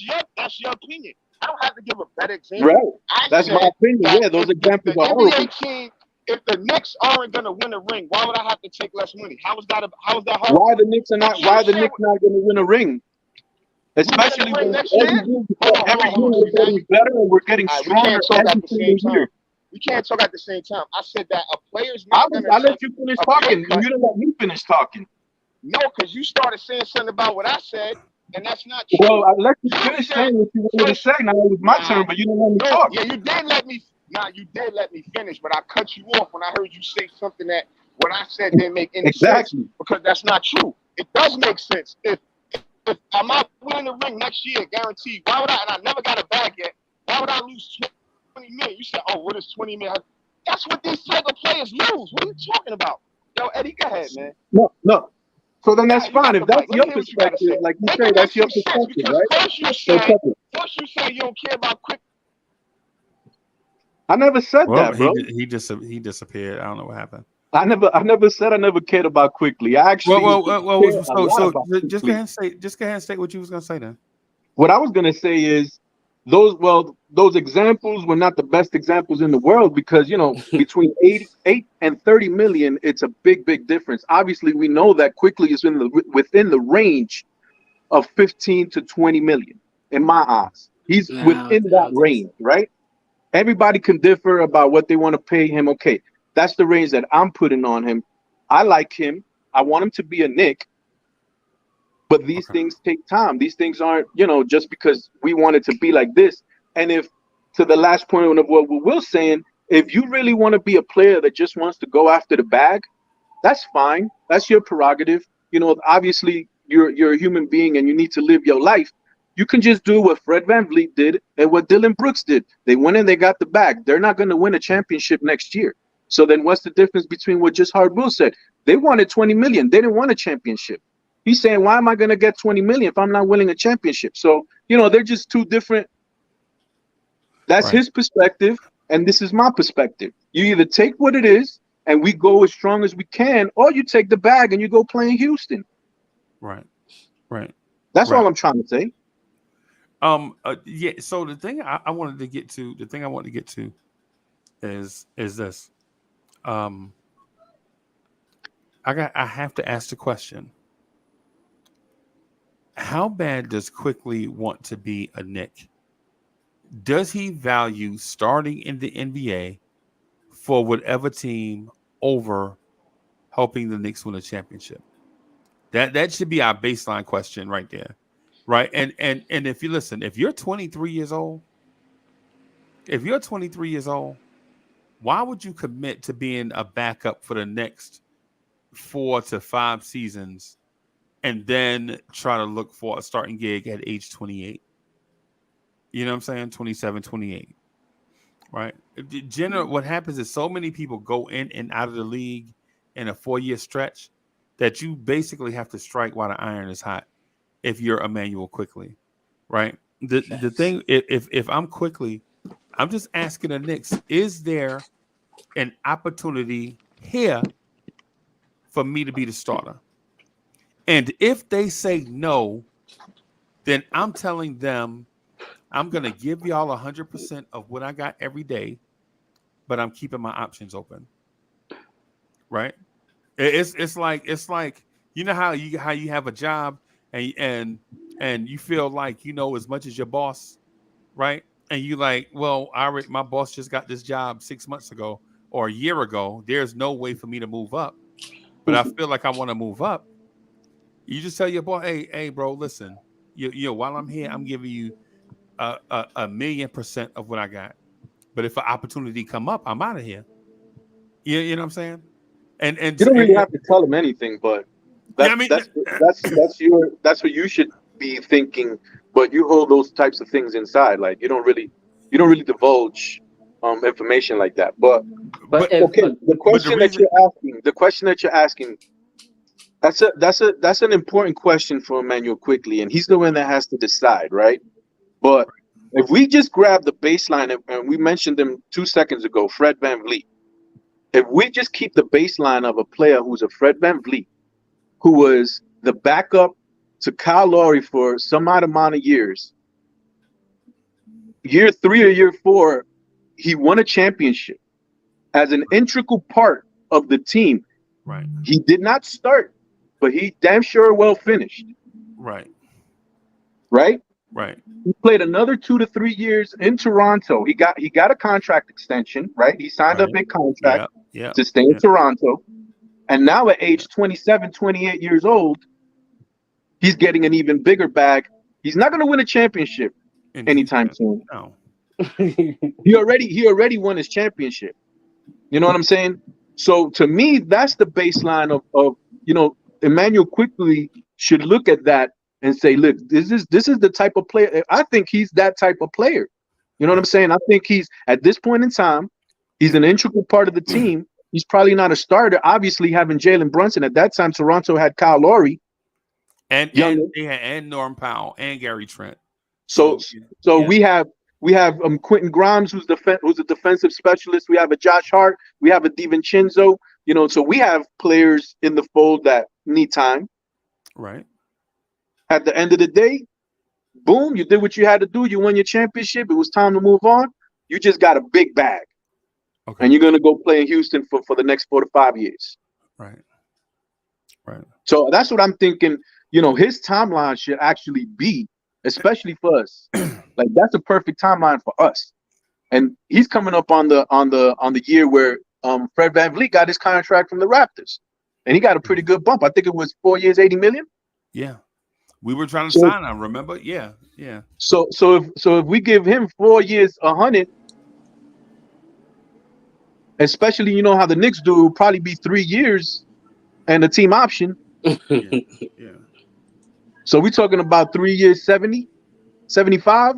your opinion. I don't have to give a better example. Right. That's my opinion. Yeah, those examples are horrible. Team, if the Knicks aren't going to win a ring, why would I have to take less money? How is that horrible? Why the Knicks not going to win a ring? Especially when every year we're getting better and we're getting stronger every single year. We can't talk at the same time. I said that a player's not going to. I let you finish talking. You didn't let me finish talking. No, because you started saying something about what I said, and that's not true. Well, I let you finish saying what you wanted to say. Now it was my turn, but you didn't let me talk. Yeah, you did let me. You did let me finish, but I cut you off when I heard you say something that what I said didn't make any sense because that's not true. It does make sense. If if I'm not winning the ring next year, guaranteed, why would I? And I never got a bag yet. Why would I lose 20 million? You said, oh, what is 20 million? That's what these type of players lose. What are you talking about? Yo, Eddie, go ahead, man. No. So then that's fine. If that's your Let me hear what you gotta perspective, say. like you Make say, it that's make your some sense, perspective, because right? first you say you don't care about quick. I never said Well, that, bro. he disappeared. I don't know what happened. I never said I never cared about quickly. I actually Well. care a lot So about just go Quickly. ahead and say. Just go ahead and state what you was gonna say then. What I was gonna say is those examples were not the best examples in the world because between 88 and 30 million, it's a big difference. Obviously, we know that Quickly is within the range of 15 to 20 million in my eyes. He's within that range, right? Everybody can differ about what they want to pay him. Okay, that's the range that I'm putting on him. I like him. I want him to be a Knick. But these things take time. These things aren't, just because we want it to be like this. And if, to the last point of what Will's saying, if you really want to be a player that just wants to go after the bag, that's fine. That's your prerogative. Obviously, you're a human being and you need to live your life. You can just do what Fred VanVleet did and what Dylan Brooks did. They went and they got the bag. They're not going to win a championship next year. So then what's the difference between what just Hard Will said? They wanted 20 million. They didn't want a championship. He's saying, why am I going to get 20 million if I'm not winning a championship? So, they're just two different. That's his perspective. And this is my perspective. You either take what it is and we go as strong as we can, or you take the bag and you go play in Houston. Right. That's all I'm trying to say. Yeah. So the thing I wanted to get to is this. I have to ask the question. How bad does Quickly want to be a Knick? Does he value starting in the NBA for whatever team over helping the Knicks win a championship? That should be our baseline question right there. Right. And if you listen, if you're 23 years old, why would you commit to being a backup for the next 4 to 5 seasons and then try to look for a starting gig at age 28? You know what I'm saying? 27, 28. Right? What happens is so many people go in and out of the league in a 4-year stretch that you basically have to strike while the iron is hot if you're Emmanuel Quickly. Right? The thing, if I'm Quickly, I'm just asking the Knicks, is there an opportunity here for me to be the starter? And if they say no, then I'm telling them I'm going to give y'all 100% of what I got every day, but I'm keeping my options open. Right? It's like how you have a job and you feel like as much as your boss, right? And you like, well, my boss just got this job 6 months ago or a year ago. There's no way for me to move up, but I feel like I want to move up. You just tell your boy, hey, bro, listen, while I'm here, I'm giving you 1,000,000% of what I got. But if an opportunity come up, I'm out of here. You know what I'm saying? And you don't really have to tell him anything, but that's what you should be thinking. But you hold those types of things inside, like you don't really divulge information like that. But okay, the question that you're asking, that's an important question for Emmanuel Quickly, and he's the one that has to decide, right? But if we just grab the baseline, and we mentioned him 2 seconds ago, Fred VanVleet. If we just keep the baseline of a player who's a Fred VanVleet, who was the backup to Kyle Lowry for some odd amount of years, year 3 or year 4, he won a championship as an integral part of the team. Right. He did not start, but he damn sure well finished. Right. Right? Right. He played another 2 to 3 years in Toronto. He got a contract extension, right? He signed a big contract to stay in Toronto. And now at age 27, 28 years old, he's getting an even bigger bag. He's not going to win a championship anytime soon. No. He already won his championship. You know what I'm saying? So to me, that's the baseline of Emmanuel Quickly should look at that and say, look, this is the type of player. I think he's that type of player. You know what I'm saying? I think he's at this point in time, he's an integral part of the team. He's probably not a starter. Obviously, having Jalen Brunson at that time, Toronto had Kyle Lowry, and Norm Powell and Gary Trent. So we have Quentin Grimes, who's a defensive specialist. We have a Josh Hart. We have a DiVincenzo. You know, so we have players in the fold that need time. Right. At the end of the day, boom, you did what you had to do. You won your championship. It was time to move on. You just got a big bag. Okay. And you're going to go play in Houston for the next 4 to 5 years. Right. Right. So that's what I'm thinking. You know, his timeline should actually be, especially for us. Like, that's a perfect timeline for us. And he's coming up on the year where Fred VanVleet got his contract from the Raptors. And he got a pretty good bump. I think it was 4 years, $80 million. Yeah. We were trying to sign him, remember? Yeah. Yeah. So if we give him 4 years, 100, especially, you know how the Knicks do, it will probably be 3 years and a team option. Yeah. So we're talking about 3 years, 70, 75.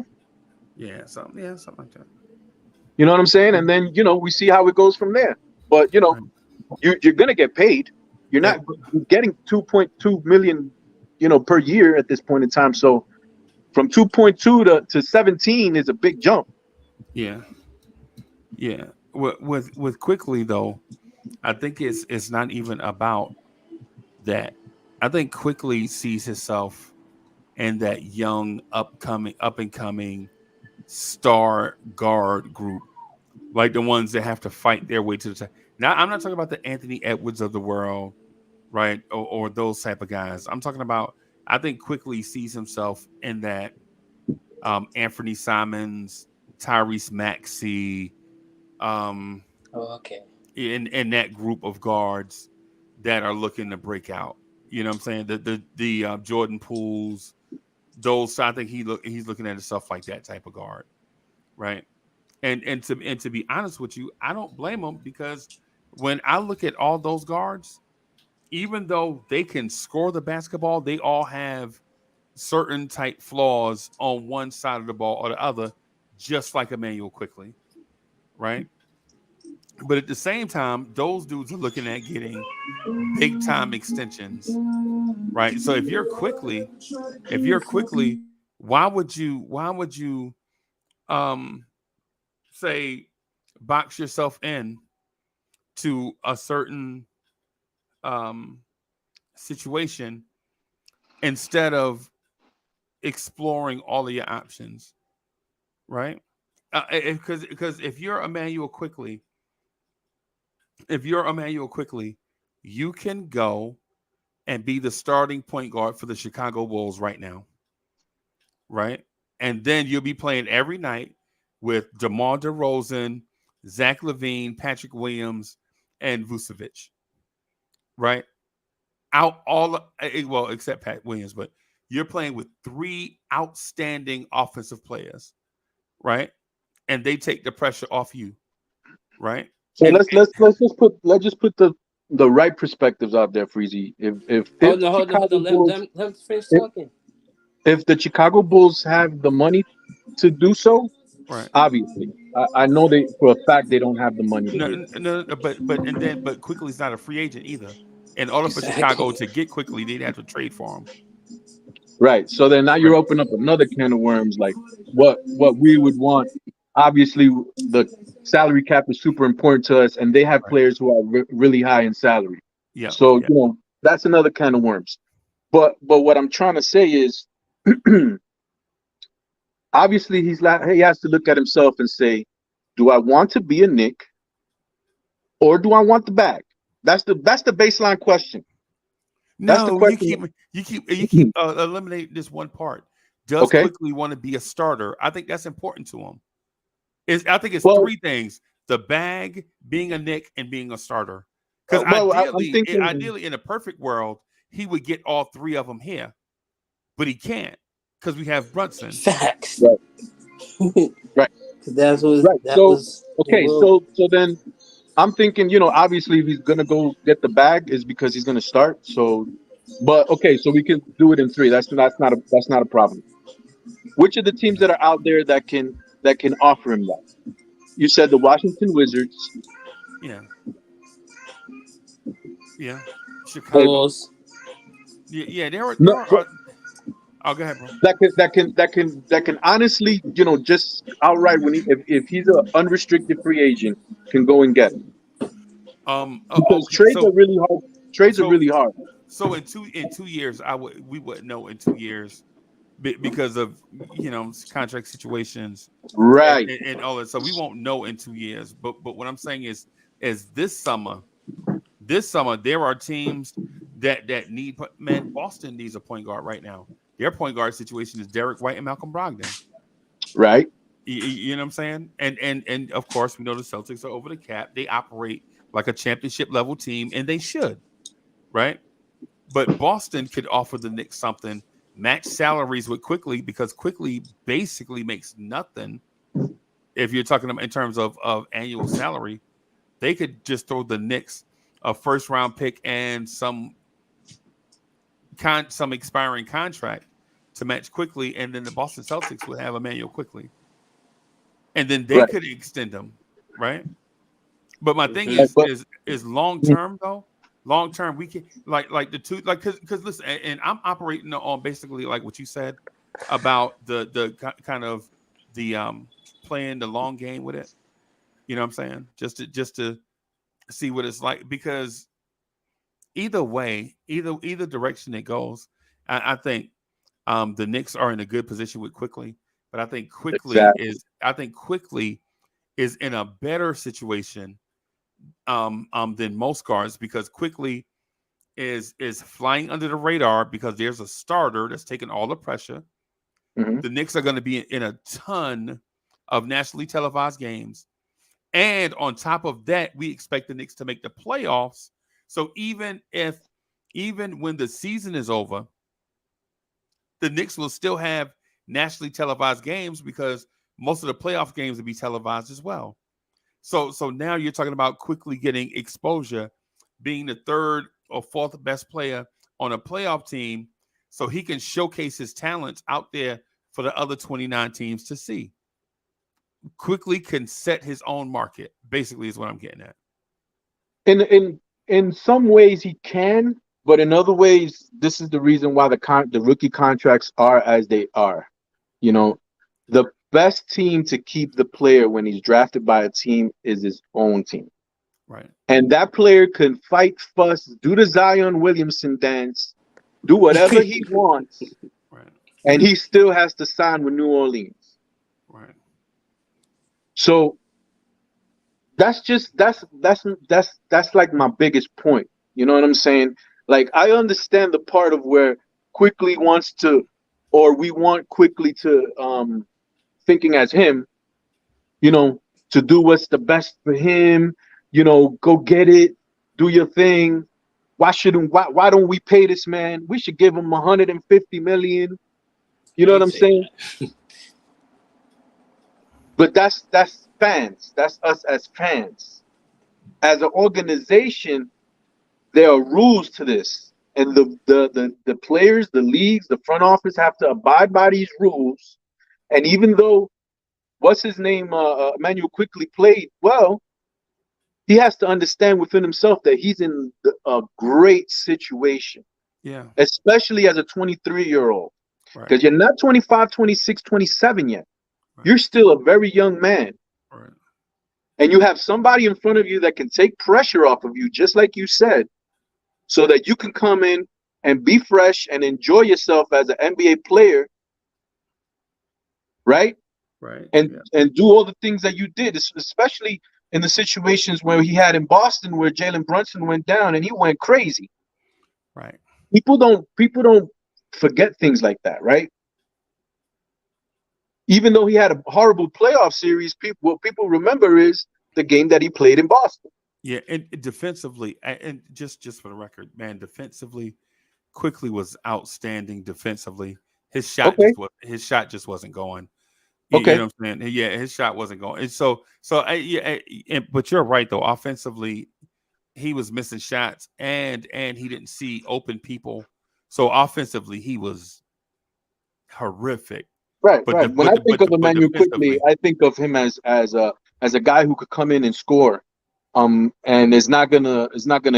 Yeah, something like that. You know what I'm saying? And then, you know, we see how it goes from there. But, you know, you're going to get paid. You're not getting 2.2 million, you know, per year at this point in time. So from 2.2 to 17 is a big jump. Yeah. Yeah. With Quickly, though, I think it's not even about that. I think Quickly sees himself in that young, up and coming star guard group, like the ones that have to fight their way to the top. Now, I'm not talking about the Anthony Edwards of the world, right, or those type of guys. I'm talking about, I think Quickly sees himself in that Anthony Simons, Tyrese Maxey, in that group of guards that are looking to break out. You know what I'm saying? The Jordan Pooles, those. I think he's looking at himself like that type of guard, right? And to be honest with you, I don't blame him, because when I look at all those guards, even though they can score the basketball, they all have certain type flaws on one side of the ball or the other, just like Emmanuel Quickly, right? But at the same time, those dudes are looking at getting big time extensions, right? So if you're Quickly, why would you say box yourself in to a certain situation instead of exploring all of your options, right? Because if you're Emmanuel Quickly, you can go and be the starting point guard for the Chicago Bulls right now, right? And then you'll be playing every night with DeMar DeRozan, Zach LaVine, Patrick Williams, and Vucevic, right? Except Pat Williams, but you're playing with 3 outstanding offensive players, right? And they take the pressure off you, right? So let's just put the right perspectives out there, Freezie. Hold on. Let him finish talking. If the Chicago Bulls have the money to do so, right? Obviously, I know they for a fact they don't have the money. But Quickly's not a free agent either. In order for Chicago to get Quickly, they'd have to trade for him. Right. So then now you're opening up another can of worms, like what we would want. Obviously, the salary cap is super important to us, and they have players who are really high in salary. Yeah. So you know that's another can of worms. But what I'm trying to say is, obviously he has to look at himself and say, do I want to be a Knick, or do I want the bag? That's the baseline question. No, you keep eliminating this one part. Does Quickly want to be a starter? I think that's important to him. I think it's 3 things: the bag, being a Knick, and being a starter. Because ideally, in a perfect world, he would get all 3 of them here, but he can't because we have Brunson. Facts. Right. That's what. Right. So then I'm thinking, you know, obviously if he's gonna go get the bag is because he's gonna start. So But okay, so we can do it in three. That's not a problem. Which of the teams that are out there that can offer him that? You said the Washington Wizards. Yeah, yeah. And Chicago. Bulls. Yeah. no, There are. Oh, go ahead, bro. that can honestly, just outright when if he's an unrestricted free agent, can go and get him because Okay. So Trades are so really hard. so in 2 years, we wouldn't know in 2 years because of contract situations Right. and all that. So we won't know in 2 years. But what I'm saying is this summer there are teams that need. Man, Boston needs a point guard right now. Their point guard situation is Derek White and Malcolm Brogdon. Right. You know what I'm saying? And of course, we know the Celtics are over the cap. They operate like a championship level team, and they should, right? But Boston could offer the Knicks something, match salaries with Quickly, because Quickly basically makes nothing. If you're talking in terms of annual salary, they could just throw the Knicks a first round pick and some expiring contract to match Quickly, and then the Boston Celtics would have Emmanuel Quickly, and then they Right. could extend them, right? But my thing Right, but is long term though. Long term, we can like the two because listen, and I'm operating on basically like what you said about the kind of the playing the long game with it. You know what I'm saying? Just to see what it's like, because either way, either direction it goes, I think the Knicks are in a good position with Quickly, but I think exactly. Quickly is in a better situation than most guards, because Quickly is flying under the radar because there's a starter that's taking all the pressure. Mhm. The Knicks are going to be in a ton of nationally televised games, and on top of that, we expect the Knicks to make the playoffs. So even when the season is over, the Knicks will still have nationally televised games because most of the playoff games will be televised as well. So now you're talking about Quickly getting exposure, being the third or fourth best player on a playoff team, so he can showcase his talents out there for the other 29 teams to see. Quickly can set his own market, basically, is what I'm getting at. In some ways he can, but in other ways, this is the reason why the rookie contracts are as they are. You know, the best team to keep the player when he's drafted by a team is his own team. Right. And that player can fight, fuss, do the Zion Williamson dance, do whatever he wants, Right. and he still has to sign with New Orleans. Right. So that's like my biggest point. You know what I'm saying? Like, I understand the part of where Quickly wants to, or we want Quickly to thinking as him, to do what's the best for him, go get it, do your thing. Why don't we pay this man? We should give him 150 million. You know what I'm saying? But that's fans. That's us as fans. As an organization, there are rules to this. And the players, the leagues, the front office have to abide by these rules. And even though what's his name, Emmanuel Quickly played well, he has to understand within himself that he's in a great situation. Yeah. Especially as a 23-year-old. Right. Because you're not 25, 26, 27 yet. Right. You're still a very young man. Right. And you have somebody in front of you that can take pressure off of you, just like you said, so that you can come in and be fresh and enjoy yourself as an NBA player, right? Right. And do all the things that you did, especially in the situations where he had in Boston, where Jalen Brunson went down and he went crazy. Right. People don't forget things like that, right? Even though he had a horrible playoff series, what people remember is the game that he played in Boston. Yeah, and defensively, and just for the record, man, defensively, Quickly was outstanding defensively. His shot just wasn't going. Okay. You know what I'm saying? Yeah, his shot wasn't going. And but you're right though. Offensively, he was missing shots, and he didn't see open people So offensively, he was horrific. Right, But right. When I think of Emmanuel Quickly, I think of him as a guy who could come in and score, and is not gonna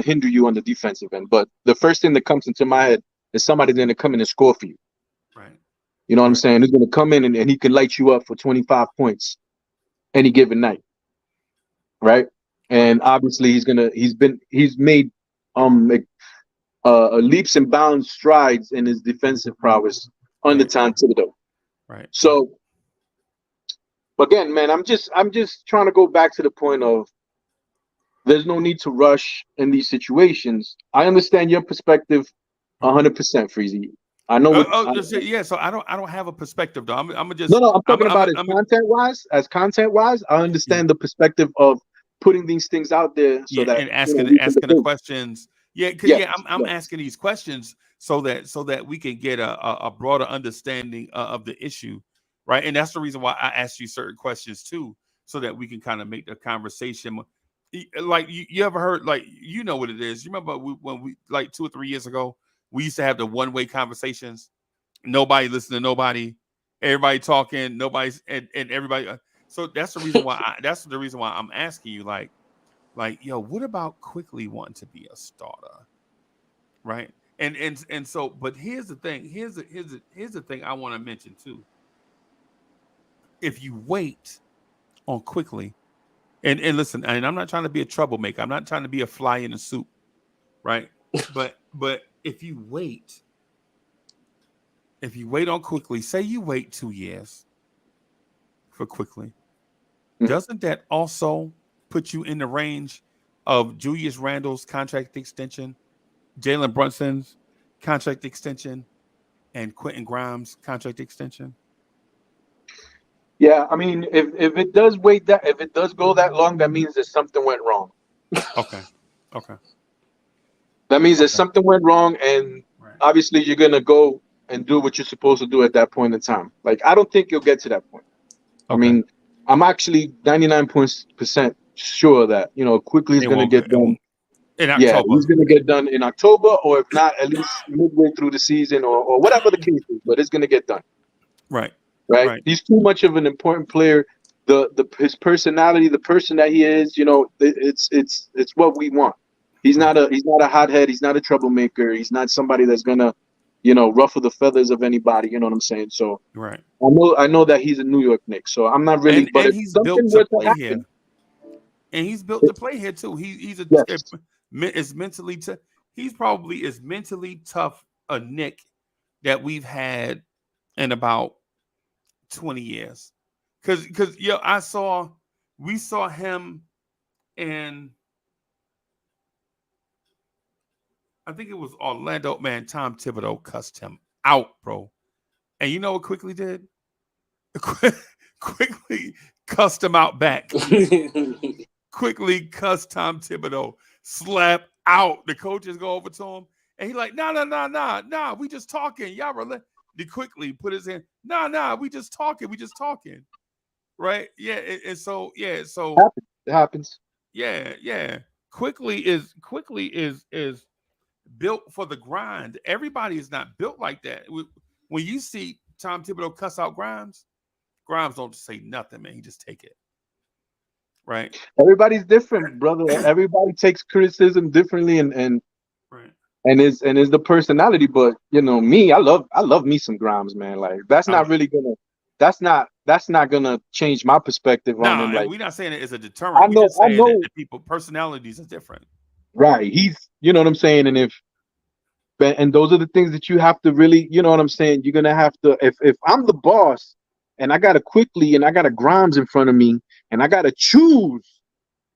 hinder you on the defensive end. But the first thing that comes into my head is somebody gonna come in and score for you. Right. You know what I'm saying? He's gonna come in and he can light you up for 25 points any given night. Right. And obviously he's made leaps and bounds strides in his defensive prowess under Tom Thibodeau. Right. So again, man, I'm just trying to go back to the point of there's no need to rush in these situations. I understand your perspective 100%, Freezie. I know. Yeah. So I don't have a perspective though. I'm just no. I'm talking about it content wise. I understand the perspective of putting these things out there so that and asking the questions. Yeah, because I'm asking these questions so that we can get a broader understanding of the issue, right? And that's the reason why I asked you certain questions too, so that we can kind of make the conversation. Like you ever heard, like, you know what it is. You remember when we like 2 or 3 years ago, we used to have the one-way conversations. Nobody listening to nobody, everybody talking, nobody's and everybody. So that's the reason why I'm asking you, like, yo, what about Quickly wanting to be a starter, right? And so, but here's the thing. Here's the thing I want to mention too. If you wait on Quickly, and listen, and I'm not trying to be a troublemaker. I'm not trying to be a fly in the soup, right? but if you wait on Quickly, say you wait 2 years for Quickly, doesn't that also put you in the range of Julius Randle's contract extension, Jalen Brunson's contract extension, and Quentin Grimes' contract extension? Yeah, I mean, if it does go that long, that means that something went wrong. Okay. That means that something went wrong, and obviously you're gonna go and do what you're supposed to do at that point in time. Like, I don't think you'll get to that point. Okay. I mean, I'm actually 99% sure that Quickly is gonna get done in October. Yeah, he's gonna get done in October, or if not, at least midway through the season, or whatever the case is. But it's gonna get done. Right. He's too much of an important player. His personality, the person that he is, it's what we want. He's not a hothead. He's not a troublemaker. He's not somebody that's gonna, ruffle the feathers of anybody. You know what I'm saying? So I know that he's a New York Knicks. So I'm not really. But he's built to play here. And he's built to play here too. He's mentally tough. He's probably as mentally tough a Knick that we've had in about 20 years. Because we saw him in, I think it was Orlando, man. Tom Thibodeau cussed him out, bro. And you know what Quickly did? Quickly cussed him out back. Quickly cussed Tom Thibodeau, slap out. The coaches go over to him, and he like, nah. We just talking. Y'all He Quickly put his hand. Nah. We just talking. Right? Yeah. And so it happens. Yeah. Quickly is built for the grind. Everybody is not built like that. When you see Tom Thibodeau cuss out Grimes don't say nothing, man. He just take it. Right. Everybody's different, brother. Everybody takes criticism differently, and is the personality. But me, I love me some Grimes, man. Like, that's not really gonna change my perspective on him. Like, we're not saying it as a deterrent. We're just saying that people personalities are different. Right. He's, you know what I'm saying, and those are the things that you have to really, you know what I'm saying. You're gonna have to. If I'm the boss, and I got a Quickly and I got a Grimes in front of me, and I got to choose,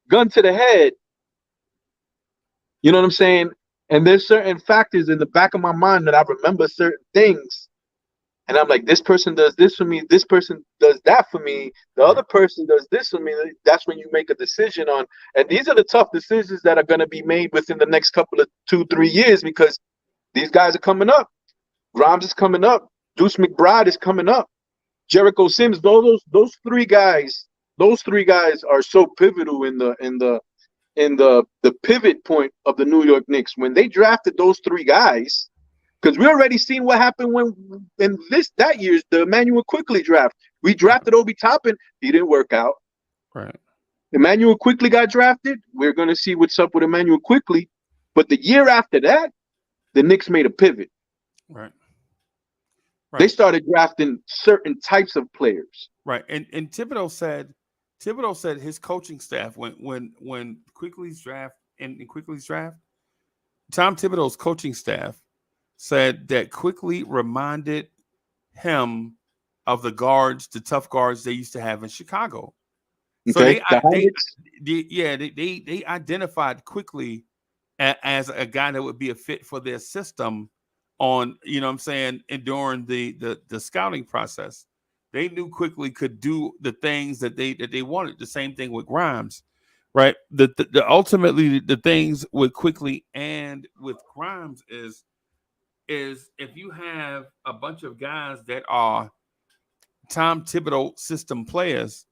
gun to the head. You know what I'm saying? And there's certain factors in the back of my mind that I remember certain things. And I'm like, this person does this for me. This person does that for me. The other person does this for me. That's when you make a decision on. And these are the tough decisions that are going to be made within the next couple of 2-3 years, because these guys are coming up. Grimes is coming up. Deuce McBride is coming up. Jericho Sims, those three guys are so pivotal in the pivot point of the New York Knicks. When they drafted those three guys, Because we already seen what happened when in that year's the Emmanuel Quickly draft. We drafted Obi Toppin, he didn't work out. Right. Emmanuel Quickly got drafted. We're gonna see what's up with Emmanuel Quickly. But the year after that, the Knicks made a pivot. Right. They started drafting certain types of players. Right. And Thibodeau said his coaching staff when Quickly's draft in Quickly's draft, Tom Thibodeau's coaching staff said that Quickly reminded him of the tough guards they used to have in Chicago. Okay. So they identified Quickly as a guy that would be a fit for their system on, you know what I'm saying, and during the scouting process. They knew Quickly could do the things that they wanted. The same thing with Grimes, right? The ultimately the things with Quickly and with Grimes is if you have a bunch of guys that are Tom Thibodeau system players,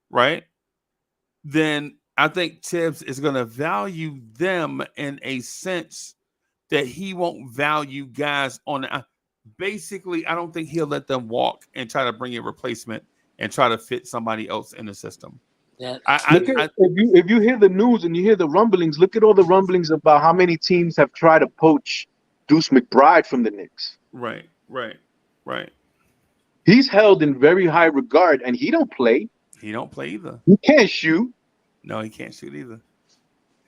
right? Then I think Tibbs is going to value them in a sense that he won't value guys on. Basically, I don't think he'll let them walk and try to bring a replacement and try to fit somebody else in the system. Yeah. If you hear the news and you hear the rumblings, look at all the rumblings about how many teams have tried to poach Deuce McBride from the Knicks. Right. He's held in very high regard, and he don't play. He don't play either. He can't shoot. No, he can't shoot either.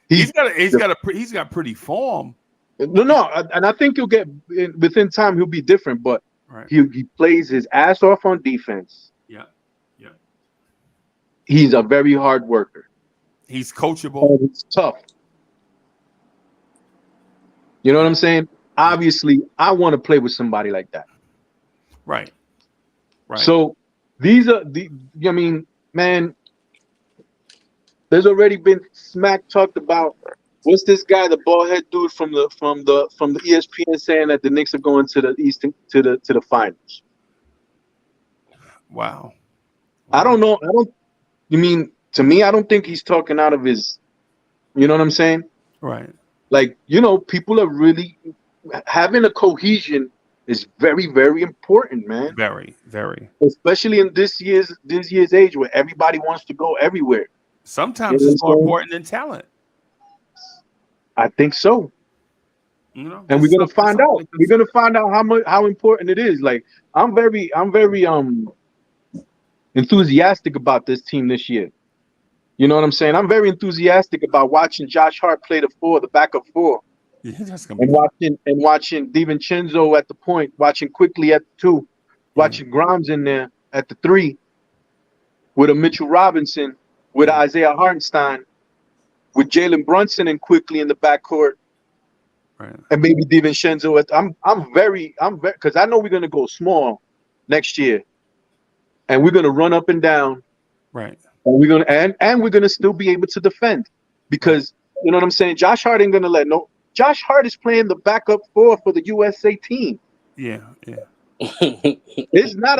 He's got pretty form. No, and I think he'll get within time. He'll be different, but he plays his ass off on defense. Yeah. He's a very hard worker. He's coachable. And it's tough. You know what I'm saying? Obviously, I want to play with somebody like that. Right. So these are man. There's already been smack talked about. What's this guy, the bald head dude from the ESPN, saying that the Knicks are going to the Eastern to the finals? Wow. I don't know. To me, I don't think he's talking out of his. You know what I'm saying? Right. Like, people are really having a cohesion is very, very important, man. Very, very. Especially in this year's age where everybody wants to go everywhere. Sometimes it's more important than talent. I think so. And we're gonna find out. We're gonna find out how important it is. Like, I'm very enthusiastic about this team this year. You know what I'm saying? I'm very enthusiastic about watching Josh Hart play the backup four. Yeah, that's gonna and watching DiVincenzo at the point, watching Quickly at the 2, watching Grimes in there at the 3, with a Mitchell Robinson, with Isaiah Hartenstein, with Jalen Brunson and Quickly in the backcourt, and maybe DiVincenzo. I'm very because I know we're gonna go small next year, and we're gonna run up and down, right? And we're gonna still be able to defend because you know what I'm saying. Josh Hart ain't gonna let no. Josh Hart is playing the backup 4 for the USA team. Yeah. It's not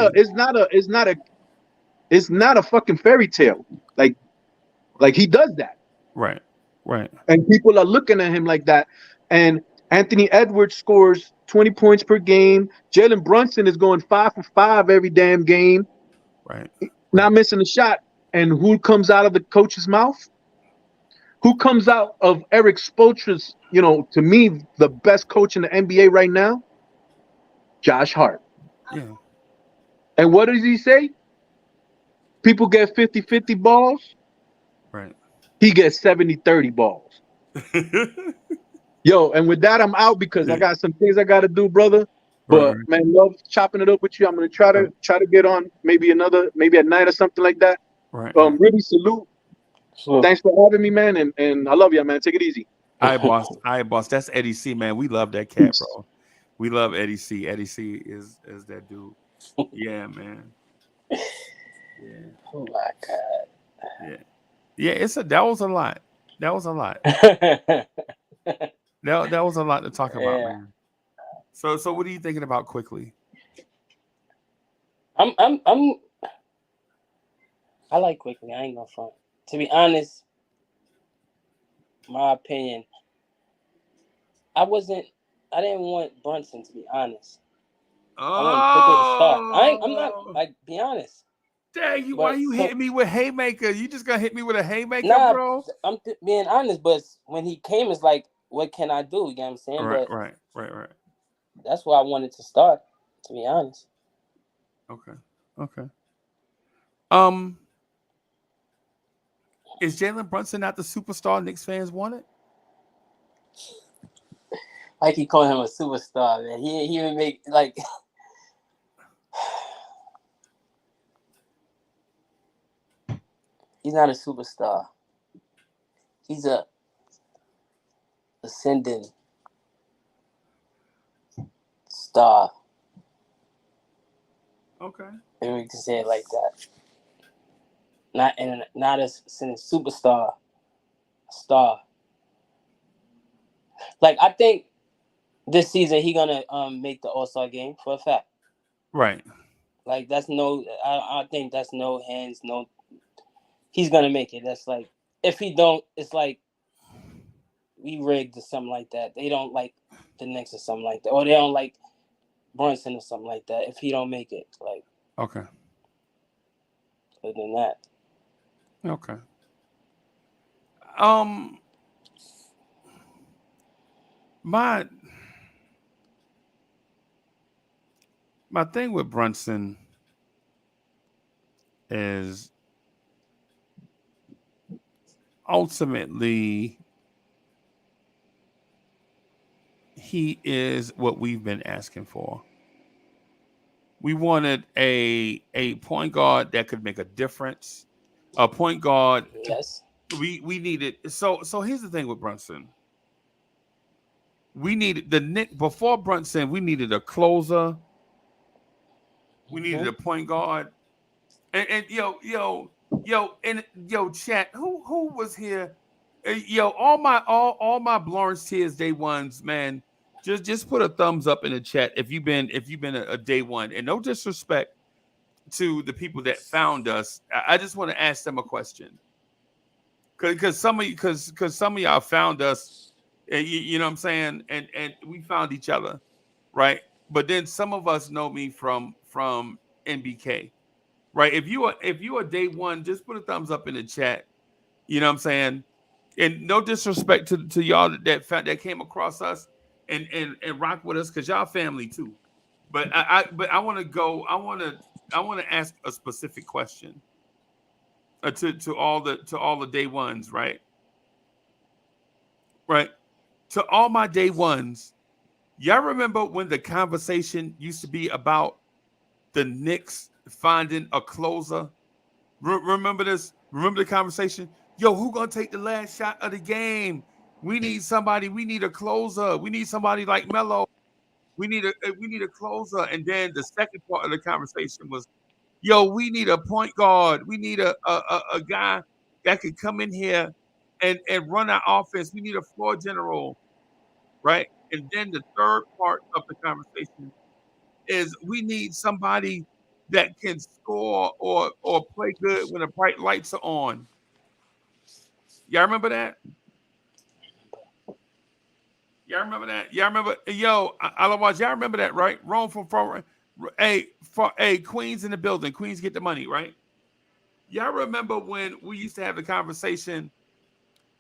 a fucking fairy tale. Like he does that. Right. And people are looking at him like that. And Anthony Edwards scores 20 points per game. Jalen Brunson is going 5 for 5 every damn game. Right. Not missing a shot. And who comes out of the coach's mouth? Who comes out of Eric Spoelstra's, to me, the best coach in the NBA right now? Josh Hart. Yeah. And what does he say? People get 50-50 balls. Right. He gets 70-30 balls. Yo, and with that, I'm out because I got some things I got to do, brother. But man, love chopping it up with you. I'm gonna try to get on maybe at night or something like that. Right. Really salute. Thanks for having me, man, and I love you, man. Take it easy. All right, boss. That's Eddie C, man. We love that cat, bro. We love Eddie C. Eddie C is that dude. Yeah, man. Yeah. Oh my God. Yeah. That was a lot. That was a lot. that was a lot to talk about, man. So what are you thinking about quickly? I like Quickly. I ain't gonna front. To be honest, my opinion, I wasn't want Brunson, to be honest. I want Quickly to start. I'm not like, be honest. Dang, why But you hitting me with haymaker? You just gonna hit me with a haymaker, nah, bro? I'm being honest. But when he came, it's like, what can I do? You know what I'm saying? Right. But that's why I wanted to start. To be honest. Okay. Is Jalen Brunson not the superstar Knicks fans wanted? Like he called him a superstar, man. He would make like. He's not a superstar. He's a ascending star. Okay. Maybe we can say it like that. Not a superstar. Star. Like, I think this season he gonna make the All-Star game for a fact. Right. Like, that's no. I think that's no hands. No. He's gonna make it. That's like, if he don't, it's like we rigged or something like that. They don't like the Knicks or something like that, or they don't like Brunson or something like that. If he don't make it, like. Okay. Other than that. Okay. My thing with Brunson is ultimately he is what we've been asking for. We wanted a point guard that could make a difference. A point guard. Yes. We needed. So here's the thing with Brunson. We needed the Knicks before Brunson. We needed a closer. We needed a point guard. And yo, chat. Who was here? All my Blorange Tears day ones, man. Just put a thumbs up in the chat if you've been a day one. And no disrespect to the people that found us. I just want to ask them a question. Because some of y'all found us, you know what I'm saying, and we found each other, right? But then some of us know me from NBK, right? If you are day one, just put a thumbs up in the chat. You know what I'm saying? And no disrespect to y'all that came across us and rock with us, because y'all family too. But I want to ask a specific question to all the day ones, right? Right. To all my day ones, y'all remember when the conversation used to be about the Knicks finding a closer? Remember this? Remember the conversation? Yo, who gonna take the last shot of the game? We need somebody. We need a closer. We need somebody like Melo. We need a closer. And then the second part of the conversation was, yo, we need a point guard. We need a guy that could come in here and run our offense. We need a floor general, right? And then the third part of the conversation is we need somebody that can score or play good when the bright lights are on. Y'all remember that? Y'all remember that? Y'all remember? Yo, Alawaz, y'all remember that, right? Rome from hey, Queens in the building. Queens get the money, right? Y'all remember when we used to have the conversation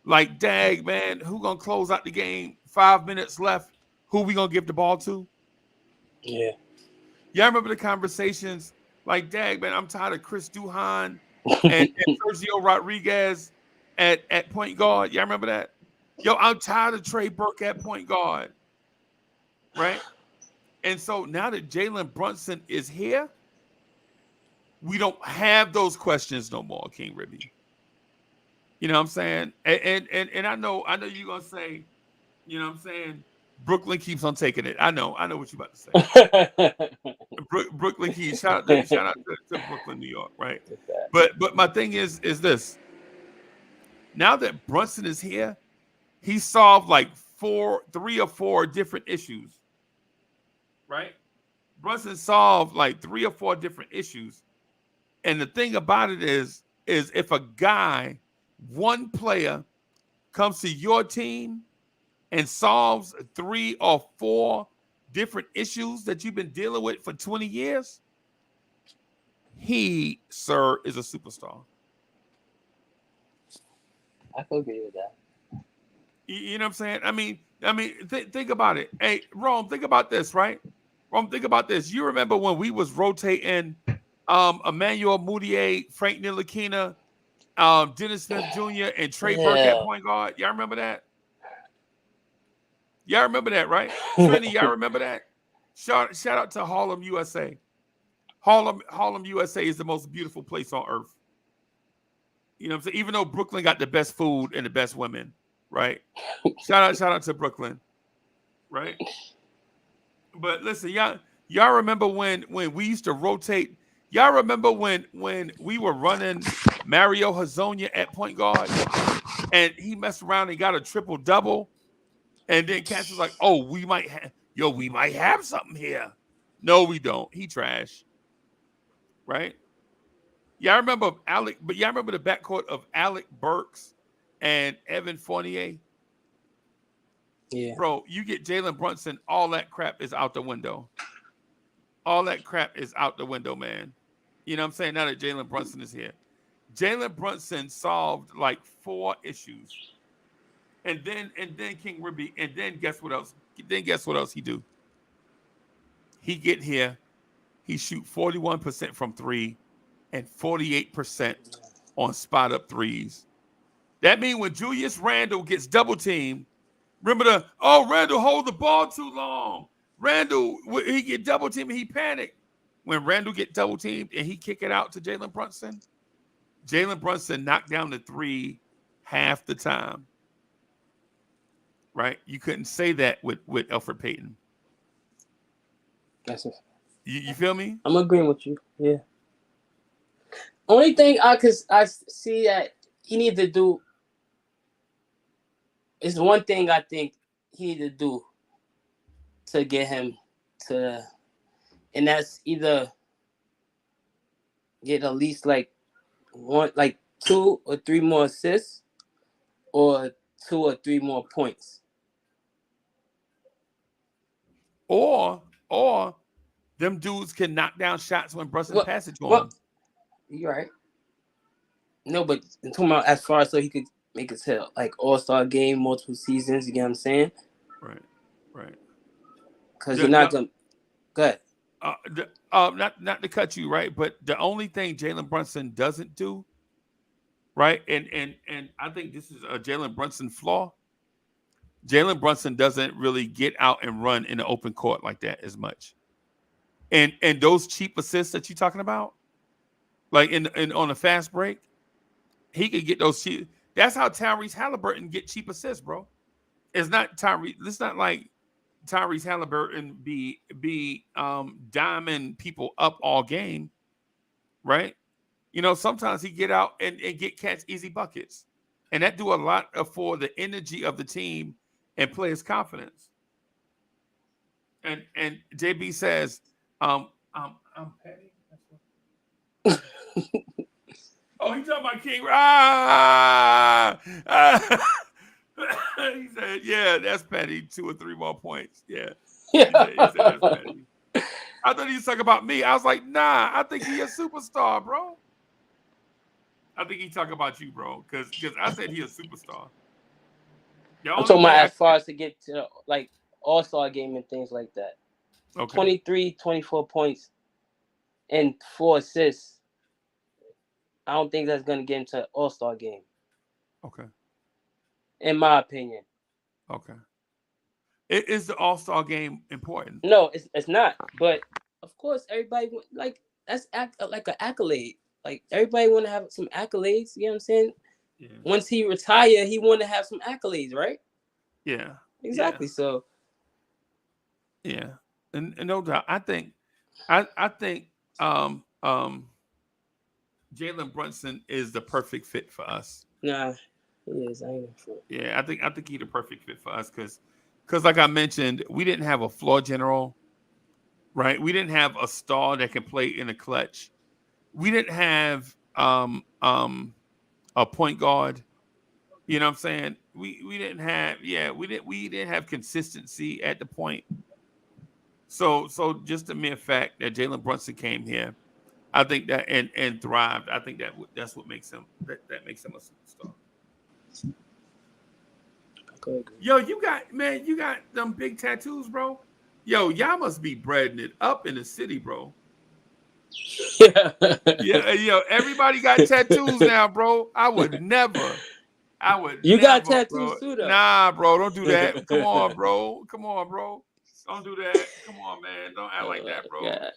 like, dag, man, who gonna close out the game? 5 minutes left. Who we gonna give the ball to? Yeah. Y'all remember the conversations like, dag, man, I'm tired of Chris Duhon and Sergio Rodriguez at point guard. Y'all remember that? Yo, I'm tired of Trey Burke at point guard. Right? And so now that Jalen Brunson is here, we don't have those questions no more, King Ribby. You know what I'm saying? And I know you're gonna say, you know what I'm saying, Brooklyn keeps on taking it. I know what you're about to say. Brooklyn keeps shout out to Brooklyn, New York, right? But my thing is this. Now that Brunson is here, he solved like 3 or 4 different issues. Right? Brunson solved like 3 or 4 different issues. And the thing about it is if a guy, one player, comes to your team and solves 3 or 4 different issues that you've been dealing with for 20 years, he, sir, is a superstar. I could agree with that. You know what I'm saying? I mean, think about it. Hey, Rome, think about this, right? Rome, think about this. You remember when we was rotating Emmanuel Mudiay, Frank Ntilikina, Dennis Smith Jr., and Trey Burke at point guard? Y'all remember that? Y'all remember that, right? Trini, y'all remember that? Shout out to Harlem, USA. Harlem, USA is the most beautiful place on earth. You know what I'm saying? Even though Brooklyn got the best food and the best women, right? Shout out to Brooklyn, right? But listen, y'all remember when we used to rotate? Y'all remember when we were running Mario Hezonja at point guard, and he messed around and got a triple double, and then Cass was like, "Oh, we might have something here." No, we don't. He trash, right? Y'all remember Alec? But y'all remember the backcourt of Alec Burks and Evan Fournier? Yeah, bro, you get Jalen Brunson, all that crap is out the window. All that crap is out the window, man. You know what I'm saying? Now that Jalen Brunson is here. Jalen Brunson solved like 4 issues. And then King Ribby, and then guess what else? Guess what else he do? He get here, he shoot 41% from 3 and 48% on spot up threes. That means when Julius Randle gets double teamed, remember Randle hold the ball too long. Randle, he get double teamed and he panicked. When Randle get double teamed and he kick it out to Jalen Brunson knocked down the 3 half the time. Right? You couldn't say that with Elfrid Payton. that's it. You feel me? I'm agreeing with you. Yeah. Only thing I see that he needs to do is one thing I think he need to do to get him to, and that's either get at least like 2 or 3 more assists or 2 or 3 more points. Or them dudes can knock down shots when Brunson passes to him. You're right. No, but I'm talking about as far as so he could make it to like All-Star game, multiple seasons. You get what I'm saying? Right. Because you're not gonna. Go ahead. Not to cut you, right? But the only thing Jalen Brunson doesn't do, right? And I think this is a Jalen Brunson flaw. Jalen Brunson doesn't really get out and run in the open court like that as much. And those cheap assists that you're talking about, like in on a fast break, he could get those cheap. That's how Tyrese Halliburton get cheap assists, bro. It's not like Tyrese Halliburton be diming people up all game, right? You know, sometimes he get out and get catch easy buckets, and that do a lot for the energy of the team and players' confidence. And JB says, I'm petty. Oh, he talking about King. He said, yeah, that's petty. 2 or 3 more points. Yeah. He said that's petty. I thought he was talking about me. I was like, nah, I think he a superstar, bro. I think he talking about you, bro. Because I said he a superstar. I'm talking about as far as to get to like All-Star game and things like that. Okay. 23, 24 points and 4 assists. I don't think that's going to get into All-Star game. Okay. In my opinion. Okay. Is the All-Star game important? No, it's not. But of course, everybody like that's like an accolade. Like everybody want to have some accolades. You know what I'm saying? Yeah. Once he retire, he want to have some accolades, right? Yeah. Exactly. Yeah. So. Yeah, and no doubt. I think Jalen Brunson is the perfect fit for us. Nah, he is. I ain't sure. Yeah, I think he's the perfect fit for us because like I mentioned, we didn't have a floor general, right? We didn't have a star that can play in a clutch. We didn't have a point guard. You know what I'm saying? We didn't have consistency at the point. So just the mere fact that Jalen Brunson came here, I think that and thrived. I think that's what makes him that makes him a superstar. Yo, you got them big tattoos, bro. Yo, y'all must be breading it up in the city, bro. Yeah, yo, everybody got tattoos now, bro. I would never. You got Never, tattoos bro. too, though. Nah, bro, don't do that. Come on, bro. Don't do that. Come on, man. Don't act like that, bro. God.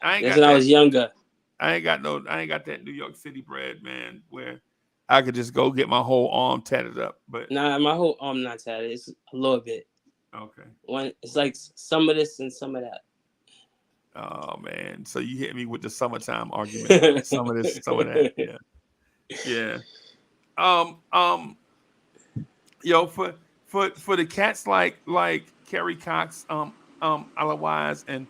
I ain't That's got when that. I was younger. I ain't got that New York City bread, man, where I could just go get my whole arm tatted up. But Nah, my whole arm not tatted. It's a little bit. okay. It's like some of this and some of that. Oh man. So you hit me with the summertime argument. Some of this, some of that. Yeah. Yeah. Yo, for the cats like Kerry Cox, otherwise and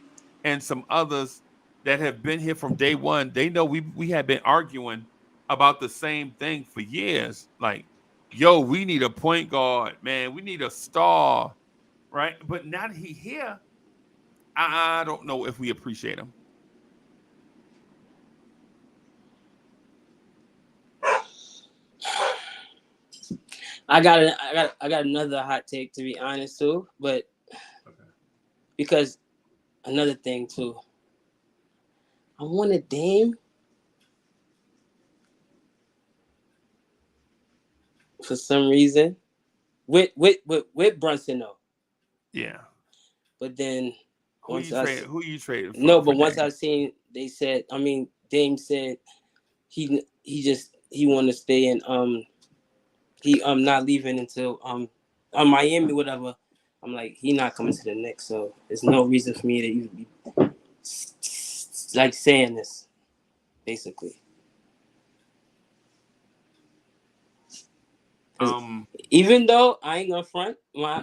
some others that have been here from day one, they know we have been arguing about the same thing for years. Like, yo, we need a point guard, man. We need a star, right? But now that he's here, I don't know if we appreciate him. I got another hot take, to be honest, too. But because another thing too, I want a Dame for some reason with Brunson though. Yeah. But then who you traded for? No, but for once Dame? I seen Dame said he want to stay in he not leaving until Miami, whatever. I'm like, he not coming to the Knicks, so there's no reason for me to even be like saying this, basically. Even though I ain't gonna front, my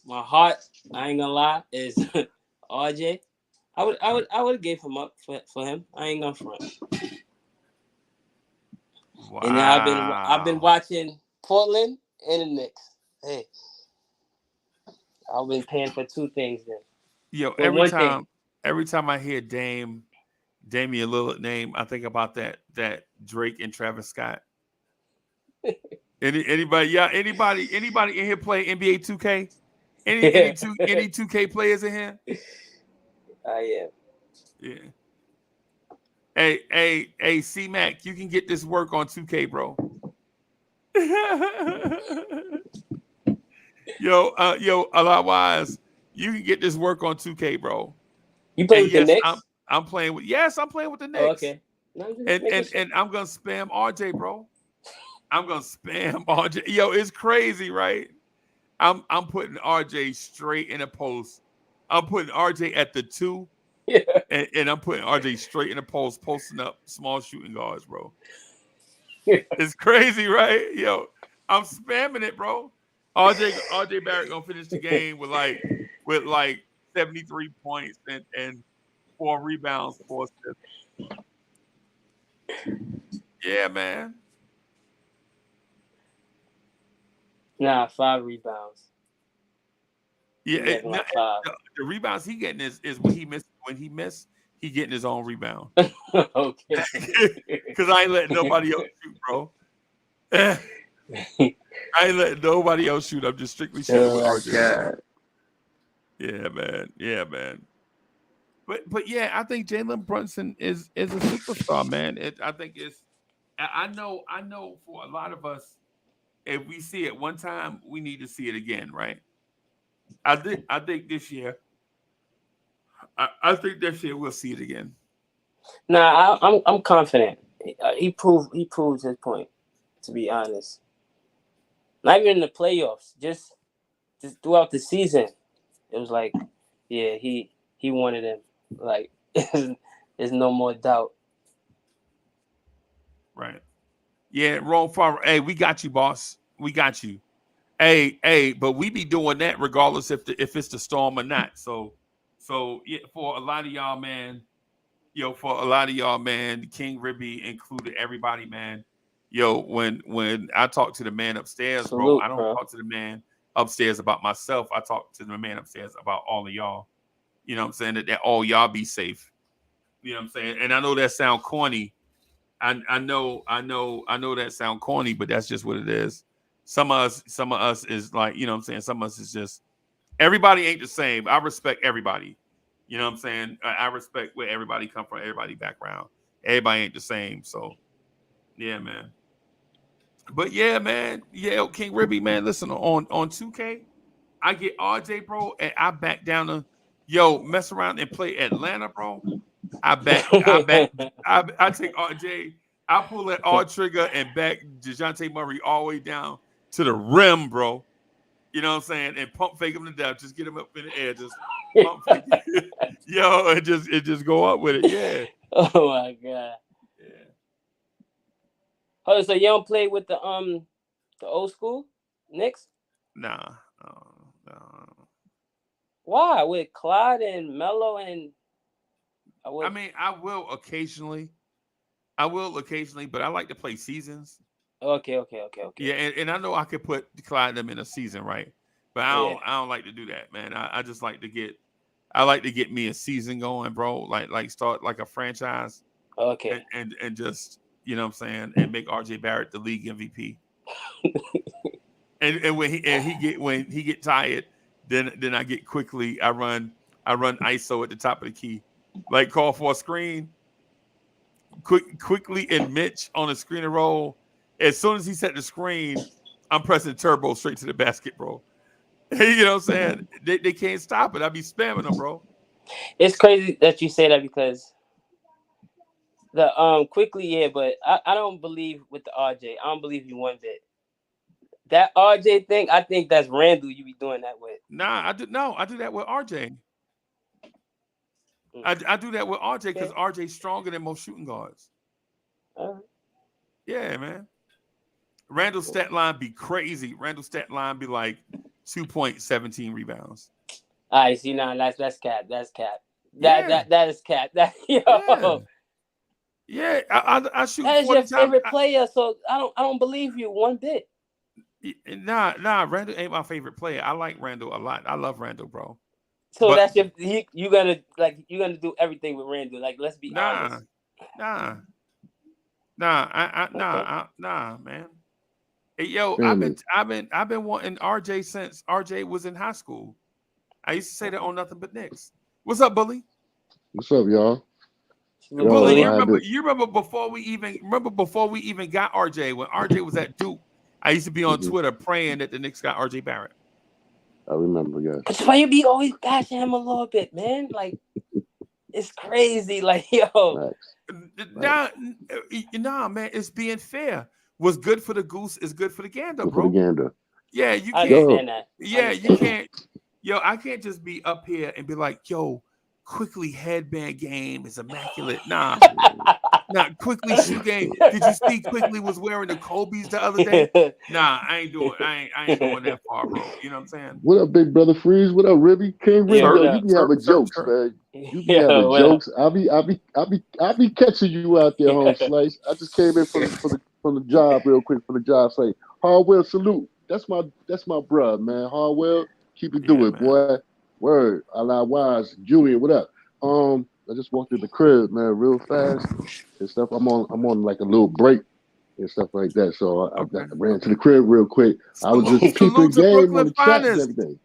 heart, I ain't gonna lie, is RJ. I would have gave him up for him. I ain't gonna front. Wow. And now I've been watching Portland and the Knicks. Hey, I've been paying for two things then. Yo, For every time I hear Damian Lillard name, I think about that Drake and Travis Scott. Anybody in here play NBA 2K? Any 2K players in here? I am. Yeah. Hey, C Mac, you can get this work on 2K, bro. Yo, otherwise, you can get this work on 2K, bro. You play with the Knicks? I'm playing with the Knicks. Oh, okay. And I'm gonna spam RJ, bro. I'm gonna spam RJ. Yo, it's crazy, right? I'm putting RJ straight in a post. I'm putting RJ at the 2. Yeah. And I'm putting RJ straight in a post, posting up small shooting guards, bro. It's crazy, right? Yo, I'm spamming it, bro. RJ Barrett gonna finish the game with like 73 points and 4 rebounds, 4 assists. Yeah, man. Nah, 5 rebounds. Yeah, the rebounds he getting is when he missed. When he missed, he getting his own rebound. Okay. Because I ain't letting nobody else shoot, bro. I ain't letting nobody else shoot. I'm just strictly shooting with RJ. God. Yeah, man. But yeah, I think Jalen Brunson is a superstar, man. I know for a lot of us, if we see it one time, we need to see it again, right? I think this year. I think this year we'll see it again. Nah, I'm confident. He proved his point. To be honest, not even in the playoffs, just throughout the season, it was like, yeah, he wanted him. Like, there's no more doubt. Right. Yeah, Ron Farmer. Hey, we got you, boss. We got you. Hey, but we be doing that regardless if it's the storm or not. So yeah, for a lot of y'all, man, King Ribby included, everybody, man. Yo, when I talk to the man upstairs, bro, Salute, I don't bro. talk to the man upstairs about myself. I talk to the man upstairs about all of y'all. You know what I'm saying? That all y'all be safe. You know what I'm saying? And I know that sound corny. I know that sound corny, but that's just what it is. Some of us is like, you know what I'm saying? Some of us is just everybody ain't the same. I respect everybody. You know what I'm saying? I respect where everybody come from, everybody background. Everybody ain't the same. So yeah, man. But yeah, man. Yeah, King Ribby, man. Listen, on 2K, I get RJ, bro, and I back down to mess around and play Atlanta, bro. I take RJ, I pull that R trigger and back DeJounte Murray all the way down to the rim, bro. You know what I'm saying? And pump fake him to death. Just get him up in the air. Just pump fake it. And just go up with it. Yeah. Oh my god. Yeah. Oh, so you don't play with the old school Knicks? Nah. Why? With Clyde and Melo and I mean, I will occasionally, but I like to play seasons. Okay. Yeah, and I know I could put Clyde them in a season, right? But I don't like to do that, man. I just like to get me a season going, bro. Like start like a franchise. Okay. And just, you know what I'm saying, and make RJ Barrett the league MVP. and when he get tired, then I get quickly. I run ISO at the top of the key, like call for a screen. Quickly and Mitch on a screen and roll. As soon as he set the screen, I'm pressing turbo straight to the basket, bro. You know what I'm saying? They can't stop it. I be spamming them, bro. It's crazy that you say that because the quickly, but I don't believe with the RJ. I don't believe you one bit. That RJ thing, I think that's Randall you be doing that with. Nah, I do that with RJ. I do that with RJ because RJ's stronger than most shooting guards. Yeah, man. Randall's stat line be crazy. Randall's stat line be like 2.17 rebounds. All right, see now that's cap. That's cap. That is cap. Yeah, I shoot. That is your favorite times. player, so I don't believe you one bit. Nah. Randall ain't my favorite player. I like Randall a lot. I love Randall, bro. So but, that's you're gonna do everything with Randall. Like, let's be honest. Nah, man. Hey, yo, I've been wanting RJ since RJ was in high school. I used to say that on Nothin But Knicks. What's up, Bully? What's up, y'all? Bully, you remember before we even got RJ, when RJ was at Duke, I used to be on Twitter praying that the Knicks got RJ Barrett. I remember, yeah. That's why you be always bashing him a little bit, man. Like, it's crazy. Like, yo. Nah, man, it's being fair. What's good for the goose is good for the gander, bro. For the gander. Yeah, you can't. I understand that. Yeah, you can't. Yo, I can't just be up here and be like, yo, quickly headband game is immaculate. Nah, quickly shoe game. Did you see quickly was wearing the Kobe's the other day? Nah, I ain't going that far, bro. You know what I'm saying? What up, big brother Freeze? What up, Ribby? King Ribby, yo, you be having jokes, man. You be having jokes. I'll be catching you out there, home slice. I just came in from the job real quick for the job site. Hardwell, salute. That's my bruh, man. Hardwell, keep it doing, boy. Word. A la wise. Julian, what up? I just walked through the crib, man, real fast and stuff. I'm on like a litlittle break and stuff like that. So I ran to the crib real quick. I was just peeping game on the chat and everything.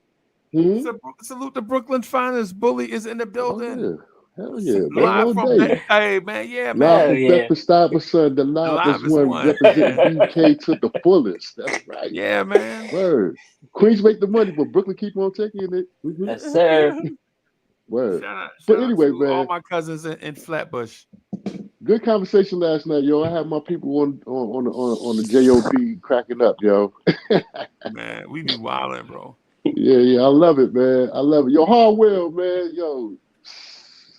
Salute the Brooklyn Finest. Bully is in the building. Oh, yeah. Hell yeah, man. Live from hey, man, yeah, man. Live from Bedford-Stuyvesant, the livest one representing BK to the fullest. That's right. Yeah, man. Word. Queens make the money, but Brooklyn keep on taking it. Yes, sir. Word. Shout anyway, out to man. all my cousins in Flatbush. Good conversation last night, yo. I had my people on the JOB cracking up, yo. Man, we be wilding, bro. Yeah, I love it, man. I love it. Yo, Hardwell, man. Yo,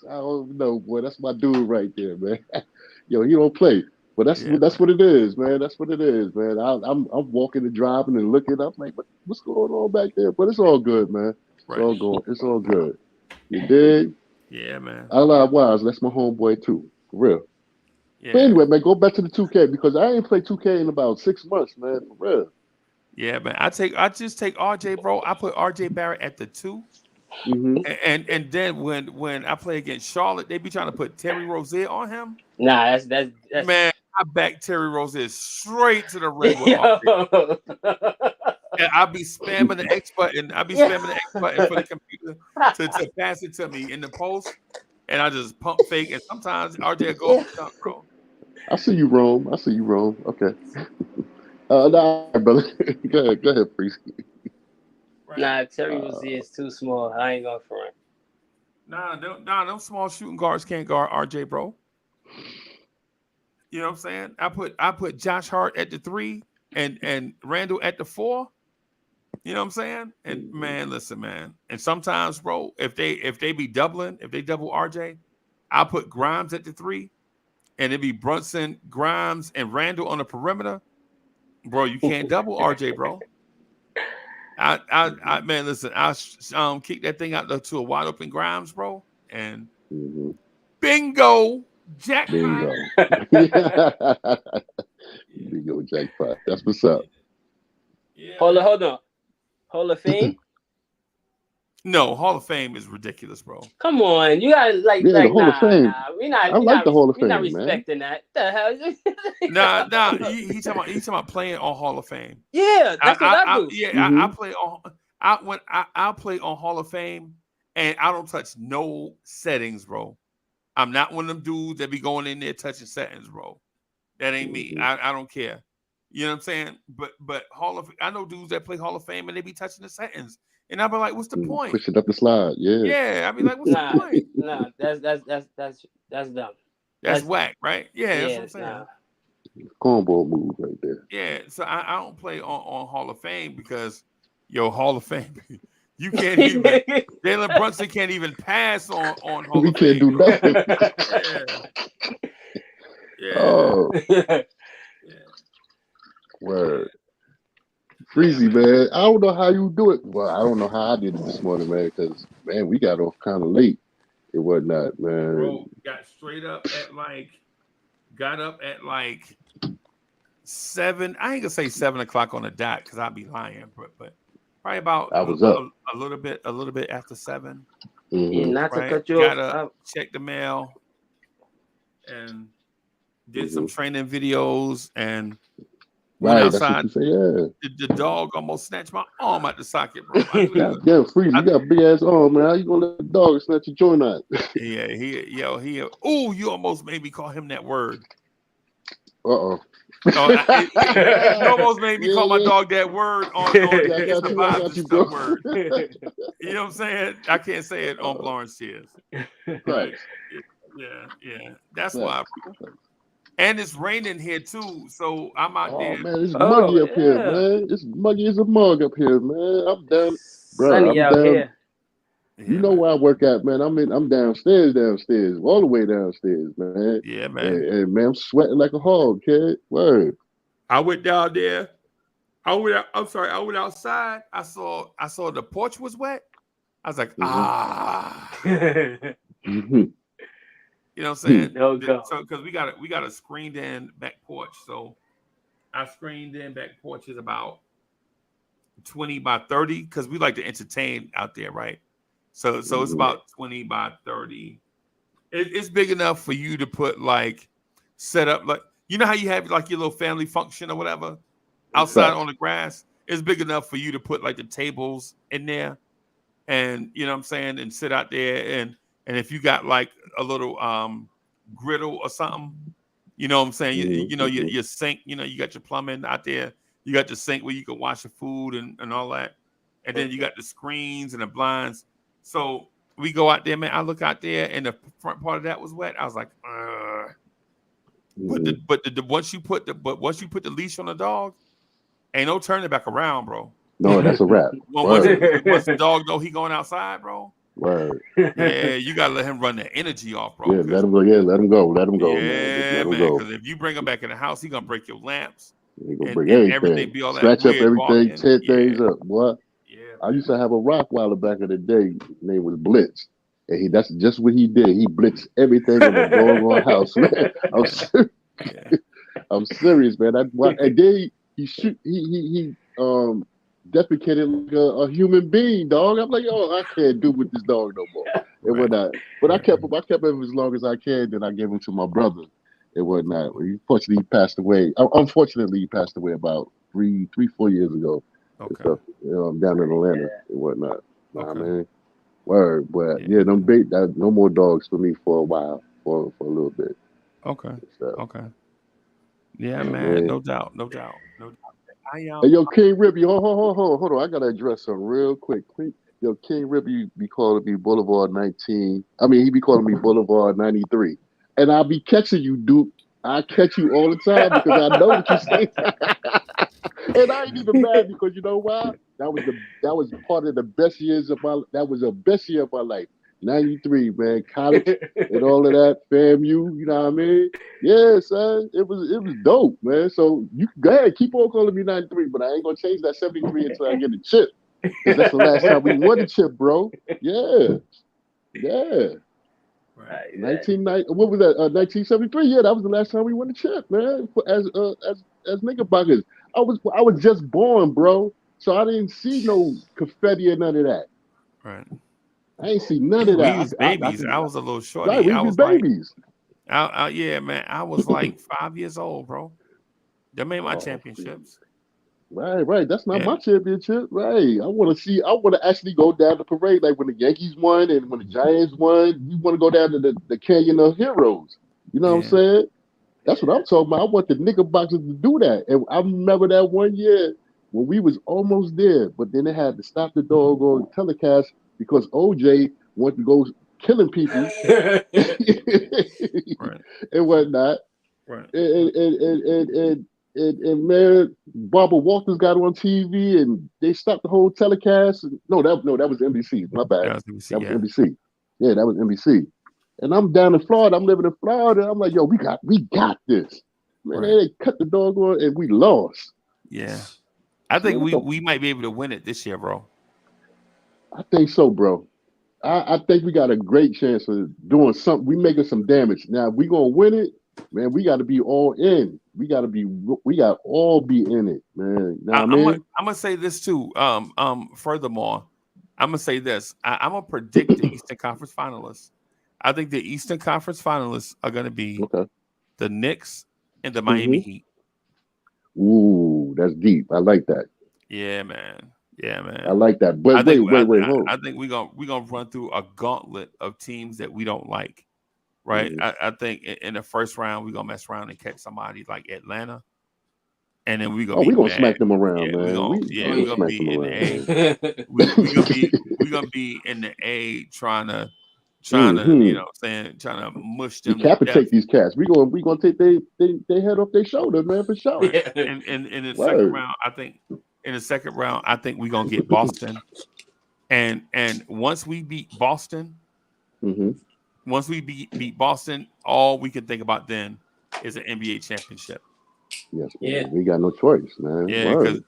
I don't know, boy. That's my dude right there, man. Yo, he don't play, but that's what it is, man. That's what it is, man. I'm walking and driving and looking. I'm like, what's going on back there? But it's all good, man. It's all good. You dig? Yeah, man. I love Wise. That's my homeboy too, for real. Yeah. But anyway, man, go back to the 2K because I ain't played 2K in about 6 months, man. For real. Yeah, man. I just take RJ, bro. I put RJ Barrett at the 2. And then when I play against Charlotte, they be trying to put Terry Rozier on him. Nah, that's man. I back Terry Rozier straight to the rim with RJ. And I'll be spamming the X button. I'll be spamming the X button for the computer to pass it to me in the post. And I just pump fake. And sometimes RJ go dunk, bro. I see you, Rome. Okay. Nah, brother. Go ahead, Freezie. Right. Nah, Terry Rozier is too small. I ain't going for it. Nah, them small shooting guards can't guard RJ, bro. You know what I'm saying? I put Josh Hart at the 3 and Randall at the 4. You know what I'm saying? And man, listen, man. And sometimes, bro, if they be doubling, if they double RJ, I'll put Grimes at the 3, and it'd be Brunson, Grimes, and Randall on the perimeter. Bro, you can't double RJ, bro. I man, listen, I'll kick that thing out to a wide open Grimes, bro, and bingo, jackpot. Bingo, jackpot. That's what's up. Yeah. Hold on. Hall of Fame? No, Hall of Fame is ridiculous, bro. Come on, you gotta the Hall of Fame. Nah. I like the Hall of Fame. We're not respecting that. The hell? Nah. He's talking about playing on Hall of Fame. Yeah, that's what I do. Yeah, I play on. I play on Hall of Fame, and I don't touch no settings, bro. I'm not one of them dudes that be going in there touching settings, bro. That ain't me. I don't care. You know what I'm saying? But I know dudes that play Hall of Fame and they be touching the settings. And I'll be like, what's the point? Push it up the slide, yeah. Yeah, I'll be like, what's the point? Nah, that's dumb. That's whack, right? Yeah, that's what I'm saying. Cornball move right there. Yeah, so I don't play on Hall of Fame because, Hall of Fame, you can't even, Jalen Brunson can't even pass on Hall of Fame. We can't do nothing. Yeah. Oh. Yeah. Word. Freezie, man. I don't know how you do it. Well, I don't know how I did it this morning, man, because, man, we got off kind of late and whatnot, man. Bro, got up at like 7. I ain't gonna say 7 o'clock on the dot because I'd be lying, but probably about I was up a little bit after 7. Yeah, not to cut you off. Check the mail and did some training videos and went outside. The dog almost snatched my arm out the socket, bro. Damn, Freezie, you got a big ass arm, man. How you gonna let the dog snatch your joint out? Yeah, you almost made me call him that word. Uh-oh. You almost made me call my dog that word on It's the Vibes and Stuff word. You know what I'm saying? I can't say it on Blorange Tears. Right. Yeah. That's why. And it's raining here too, so I'm out there. Man, it's muggy up here, man. It's muggy as a mug up here, man. I'm down, bro. Sunny out here. You know where I work at, man. I'm downstairs, all the way downstairs, man. Yeah, man. And man, I'm sweating like a hog, kid. Word. I went down there. I went outside. I saw the porch was wet. I was like, You know what I'm saying? So because we got a screened in back porch. So our screened in back porch is about 20 by 30 because we like to entertain out there, right? So it's about 20 by 30. It's big enough for you to put set up you know how you have like your little family function or whatever outside on the grass. It's big enough for you to put the tables in there, and you know what I'm saying, and sit out there and if you got a little griddle or something, you know what I'm saying? Your sink, you got your plumbing out there. You got the sink where you can wash your food and all that. And then you got the screens and the blinds. So we go out there, man. I look out there and the front part of that was wet. I was like, But once you put the leash on the dog, ain't no turning back around, bro. No, that's a wrap. Once the dog know he going outside, bro. Word. Yeah, you gotta let him run the energy off, bro. Yeah, let him go. Yeah, let him go. Yeah, man. Because if you bring him back in the house, he gonna break your lamps. He gonna break everything. Be all scratch up everything. Tear things up. What? Yeah. I used to have a Rottweiler back in the day. His name was Blitz, And that's just what he did. He blitzed everything in the doggone house, man. I'm serious, man. And then he defecated like a human being, dog. I'm like, I can't do with this dog no more. And whatnot. But I kept him as long as I can. Then I gave him to my brother and whatnot. Unfortunately, he passed away. Unfortunately, he passed away about 4 years ago. Okay. Stuff, down in Atlanta and whatnot. Nah, man. Word, but them no more dogs for me for a while, for a little bit. Okay. So, okay. Yeah, man. No doubt. Hey, yo, King Rippy, hold on. I gotta address something real quick. Yo, King Rippy be calling me Boulevard 19. I mean, he be calling me Boulevard 93, and I'll be catching you, Duke. I catch you all the time because I know what you say. And I ain't even mad because you know why? That was part of the best years of my. That was the best year of my life. 93, man, college and all of that, FAMU. You know what I mean? Yeah, son, it was dope, man. So you go ahead, keep on calling me 93, but I ain't gonna change that 73 until I get the chip. Because that's the last time we won the chip, bro. Yeah. Right. 1990. What was that? 1973. Yeah, that was the last time we won the chip, man. As Knickerbockers, I was just born, bro. So I didn't see no confetti or none of that. Right. I ain't see none of that. We was babies. I was a little shorty. Right, we I was was babies. Yeah, man. I was like 5 years old, bro. That made my championships. Right. That's not my championship. Right. I want to actually go down the parade like when the Yankees won and when the Giants won. You want to go down to the Canyon of Heroes. You know what I'm saying? That's what I'm talking about. I want the Knickerbockers to do that. And I remember that one year when we was almost there, but then they had to stop the doggone telecast because OJ wanted to go killing people and whatnot. Right. And man, Barbara Walters got on TV and they stopped the whole telecast. No, that was NBC. My bad. That was NBC. Yeah, that was NBC. And I'm down in Florida. I'm living in Florida. I'm like, yo, we got this. Man, they cut the dog on and we lost. Yeah. I think we might be able to win it this year, bro. I think so, bro. I think we got a great chance of doing something. We making some damage. Now, if we gonna win it, man, we got to be all in. We got to all be in it, man. I'm gonna say this too. Furthermore, I'm gonna say this. I'm gonna predict the Eastern Conference finalists. I think the Eastern Conference finalists are gonna be the Knicks and the Miami Heat. Ooh, that's deep. I like that. Yeah, man. I like that. But wait, hold on. I think we're gonna run through a gauntlet of teams that we don't like. Right. I think in the first round we're gonna mess around and catch somebody like Atlanta. And then we're gonna smack them around, man. We're gonna be in the A. We're gonna be in the A trying to you know what I'm saying, trying to mush them. Decapitate these cats. We're gonna take they head off their shoulder, man, for sure. Right. And in the second round, I think we're gonna get Boston. And once we beat Boston, once we beat Boston, all we can think about then is an NBA championship. Yes, man. We got no choice, man. Yeah, because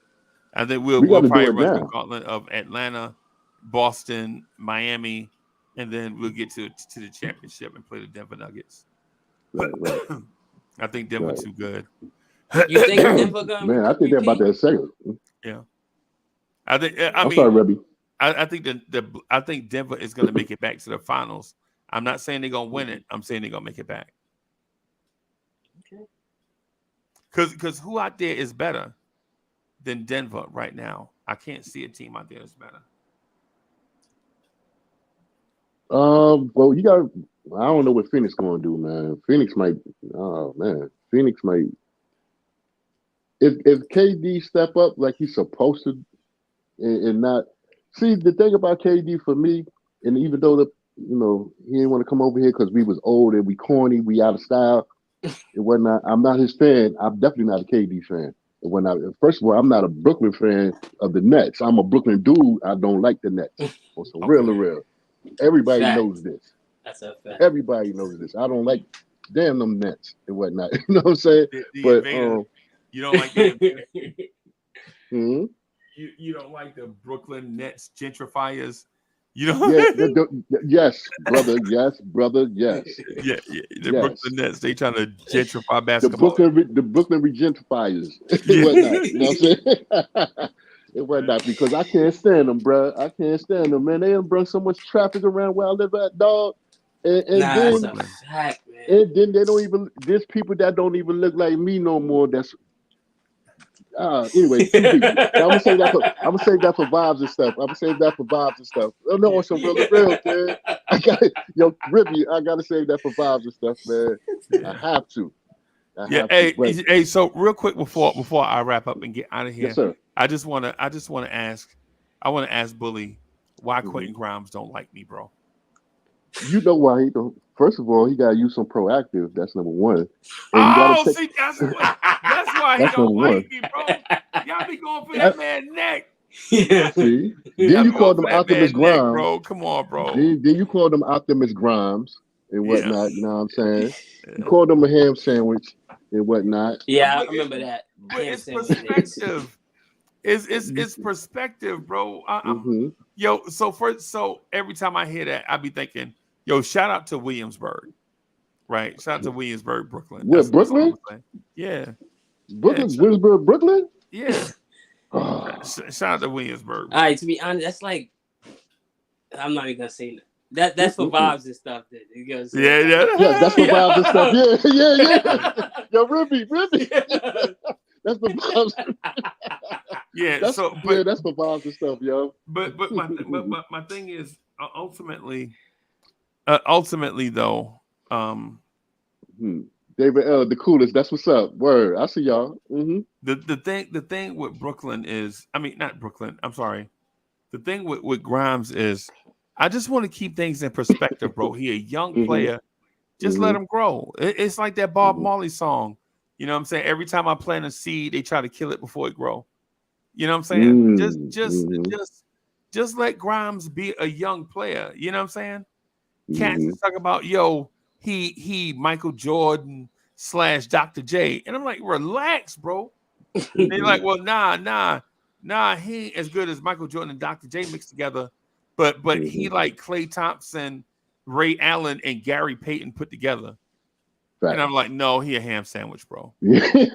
I think we'll probably run the gauntlet of Atlanta, Boston, Miami, and then we'll get to the championship and play the Denver Nuggets. Right. I think Denver too good. You think Denver gonna? Man, I think they're about to second. Yeah, I think. I'm sorry, Rebby. I think I think Denver is going to make it back to the finals. I'm not saying they're gonna win it. I'm saying they're gonna make it back. Okay. Because who out there is better than Denver right now? I can't see a team out there that's better. Well, you got. I don't know what Phoenix gonna do, man. Phoenix might. If KD step up like he's supposed to, and not see the thing about KD for me, and even though he didn't want to come over here because we was old and we corny, we out of style. It wasn't. I'm not his fan. I'm definitely not a KD fan. First of all, I'm not a Brooklyn fan of the Nets. I'm a Brooklyn dude. I don't like the Nets. On some real. Everybody knows this. That's a fact. Everybody knows this. I don't like them Nets and whatnot. You know what I'm saying? But you don't like the you don't like the Brooklyn Nets gentrifiers You know? Yes, brother. Yes, brother. Yes. Yeah. The Brooklyn Nets, they trying to gentrify The basketball. Brooklyn regentrifiers and Yeah. whatnot. You know what I'm saying? And whatnot, because I can't stand them, bro. I can't stand them, man. They done brought so much traffic around where I live at, dog. And then that's a fact, man. and then they don't even. There's people that don't even look like me no more. That's anyway, too deep. I'm gonna save that for vibes and stuff. Oh, no, on some real, man. Ribby, I gotta save that for vibes and stuff, man. I have to. Hey. So real quick before I wrap up and get out of here, yes, sir. I just want to ask Bully why Quentin Grimes don't like me, bro. You know why he don't? First of all, he gotta use some proactive. That's number one. And see, that's why he don't like me, bro. Y'all be going for that man neck. Yeah. See? Then you called him Optimus Grimes, neck, bro. Come on, bro. Then you called him Optimus Grimes and whatnot. You know what I'm saying? You called him a ham sandwich and whatnot. Yeah, I remember that. But it's perspective. It's perspective, bro. Yo, so every time I hear that, I be thinking, yo, shout out to Williamsburg, right? Shout out to Williamsburg, Brooklyn. What, Brooklyn? Yeah. Brooklyn, Williamsburg, Brooklyn? Yeah. Shout out to Williamsburg. All right, to be honest, that's like, I'm not even gonna say that. That's for vibes and stuff. Yeah, that's for vibes and stuff. Yeah. Yo, Ribby. That's the vibes. That's for vibes and stuff, yo. But my thing is ultimately though, David L, the coolest. That's what's up. Word. I see y'all. The thing with Brooklyn is, I mean, not Brooklyn. I'm sorry. The thing with Grimes is, I just want to keep things in perspective, bro. He a young player. Just let him grow. It's like that Bob Marley song. You know what I'm saying? Every time I plant a seed, they try to kill it before it grow. You know what I'm saying? Just let Grimes be a young player. You know what I'm saying? Cats is talking about, yo, he Michael Jordan / Dr. J. And I'm like, relax, bro. And they're like, well, nah, he ain't as good as Michael Jordan and Dr. J mixed together. But he like Klay Thompson, Ray Allen, and Gary Payton put together. Right. And I'm like, no, he a ham sandwich, bro. Nah, he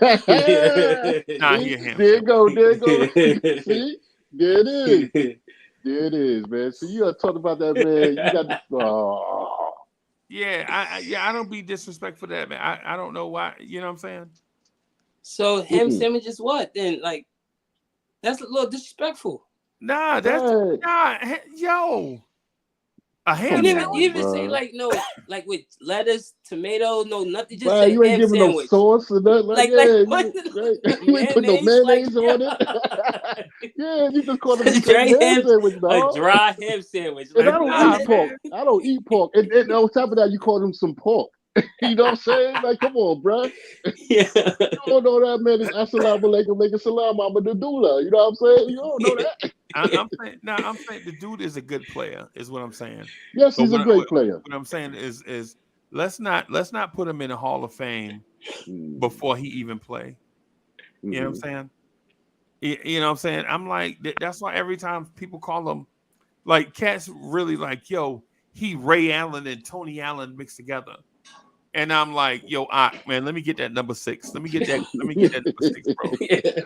a ham There you go. See? There it is, man. So you gotta talk about that, man. You got I don't be disrespectful for that, man. I don't know why, you know what I'm saying? So ham sandwich is what? Then like that's a little disrespectful. Nah, yo. A ham you sandwich. You even say like no, like with lettuce, tomato, no nothing. Just say you ain't giving sandwich. No sauce or nothing. You ain't put no mayonnaise on it. Yeah, you just call it a ham sandwich, dog. A dry ham sandwich. And I don't eat pork. And on top of that, you call them some pork. You know what I'm saying? Like, come on, bro. Yeah. You don't know that, man. It's assalamu alaikum, make a salam, I'm a dudula. You know what I'm saying? You don't know that. I'm saying the dude is a good player, is what I'm saying. Yes, he's a great player. What I'm saying is let's not put him in the Hall of Fame before he even play. You know what I'm saying? You know what I'm saying? I'm like, that's why every time people call him, like, cats really like, yo, he Ray Allen and Tony Allen mixed together. And I'm like, yo, man, let me get that number 6. Let me get that number 6, bro.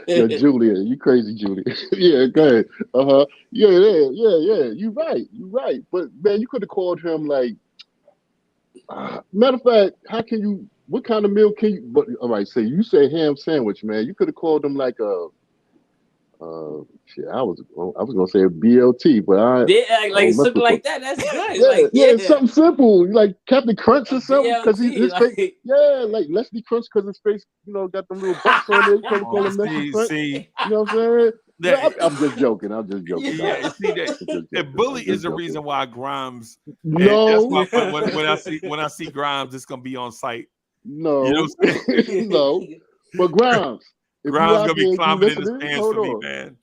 Yo, Julia, you crazy, Julia. Yeah, go ahead. Yeah. You right. But man, you could have called him like. Matter of fact, what kind of meal can you? But all right, so you say ham sandwich, man. You could have called him like a. Shit, I was gonna say a BLT, but like something like that. That's good. Something simple like Captain Crunch or something, because his face, like Leslie Crunch, because his face, got them little bumps on there. You can call him Leslie Crunch. You know what I'm saying? I'm just joking. Yeah, see that Bully is the reason why Grimes. No, that's why when I see Grimes, it's gonna be on site. No, you know what I'm saying? No, but Grimes. Grimes gonna be climbing in the stands for me, man.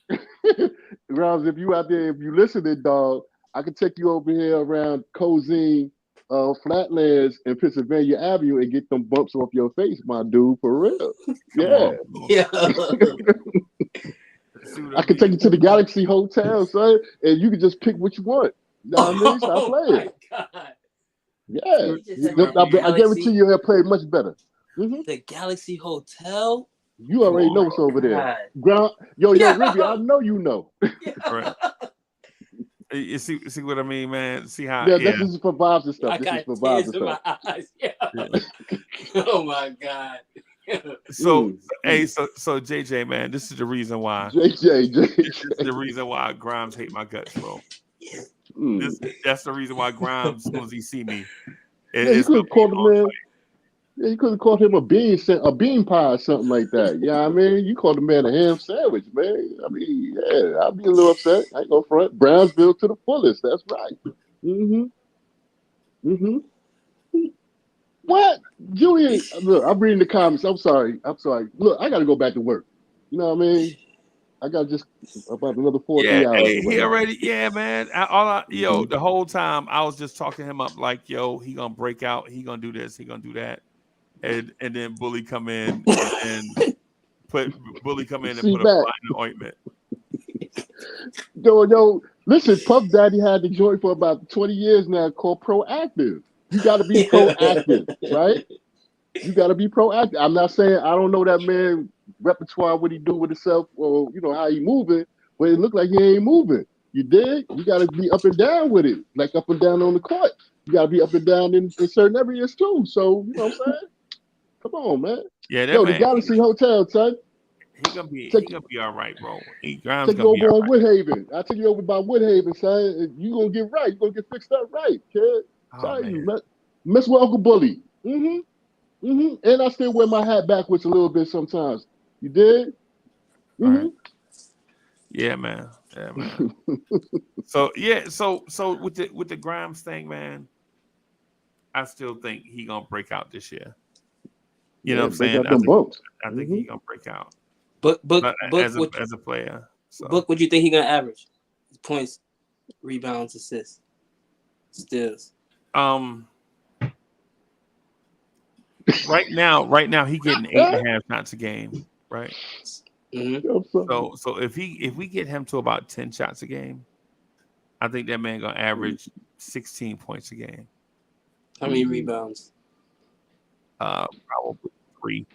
Grimes, if you out there, if you listening, dog, I can take you over here around Cozine, Flatlands, and Pennsylvania Avenue and get them bumps off your face, my dude, for real. Yeah. I can take you to the Galaxy Hotel, son, and you can just pick what you want. You know what I mean? Stop playing. God. Yeah. I guarantee you he'll play much better. Mm-hmm. The Galaxy Hotel? You already know what's over there. Yo, Ribby, I know you know. Right. You see what I mean, man? See how? Yeah, this is for vibes and stuff. I got tears in my eyes. Yeah. Oh my God. So so JJ, man, this is the reason why. JJ. This is the reason why Grimes hate my guts, bro. That's the reason why Grimes, as soon as he see me, you could have called the man. Yeah, you could have called him a bean pie or something like that. Yeah, I mean, you called the man a ham sandwich, man. I mean, yeah, I'll be a little upset. I ain't gonna front. Brownsville to the fullest. That's right. What? Julian, look, I'm reading the comments. I'm sorry. Look, I got to go back to work. You know what I mean? I got just about another 3 hours. He already, man. The whole time I was just talking him up like, yo, he gonna break out. He gonna do this. He gonna do that. And then Bully come in and put a fly in the ointment. Yo, listen, Puff Daddy had the joint for about 20 years now called Proactive. You got to be proactive, right? You got to be proactive. I'm not saying I don't know that man repertoire, what he do with himself, or how he moving, but it looked like he ain't moving. You dig? You got to be up and down with it, like up and down on the court. You got to be up and down in certain areas too. So you know what I'm saying? Come on, man. Yeah, the Galaxy Hotel, son. He gonna be all right, bro. Take you over on Woodhaven. I take you over by Woodhaven, son. You gonna get right. You gonna get fixed up right, kid. Tell you, man. Mess with Uncle Bully. And I still wear my hat backwards a little bit sometimes. You did? Right. Yeah, man. So with the Grimes thing, man, I still think he gonna break out this year. You know what I'm saying? I think he gonna break out. Book as a player. So. Book, what you think he gonna average? Points, rebounds, assists, steals. Right now he getting 8.5 shots a game, right? Mm-hmm. So if we get him to about 10 shots a game, I think that man gonna average 16 points a game. How many rebounds? Probably 3.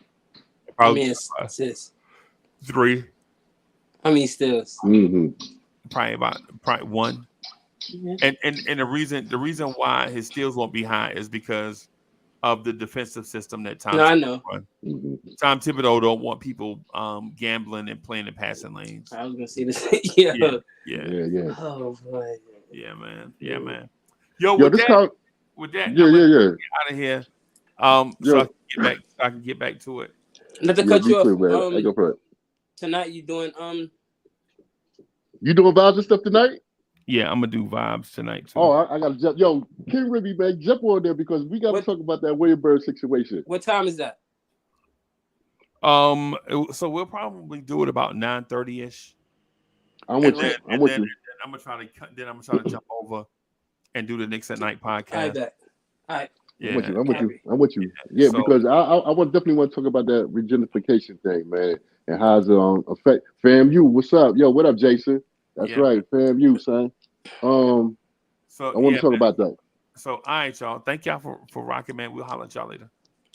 How many assists? 3. How many steals? Probably 1. And the reason why his steals won't be high is because of the defensive system that Tom Thibodeau run. Tom Thibodeau don't want people gambling and playing in passing lanes. I was gonna say this. Yeah. Oh boy. Yeah, man. Yo, with that, out of here. So I can get back to it. Not to cut you off. I go for it. Tonight you doing You doing vibes and stuff tonight? Yeah, I'm gonna do vibes tonight too. Oh, I gotta jump. Yo, King Ribby, man, jump on there because we gotta talk about that Williamsburg situation. What time is that? So we'll probably do it about 9:30ish. I'm with you. I'm gonna try to jump over and do the Knicks at Night podcast. All right. Yeah, I'm with you. Yeah, so, because I definitely want to talk about that regentrification thing, man, and how it's affect FAMU. What's up? Yo, what up, Jason? That's right, FAMU, son. So I want to talk about that. So, all right, y'all. Thank y'all for rocking, man. We'll holler at y'all later.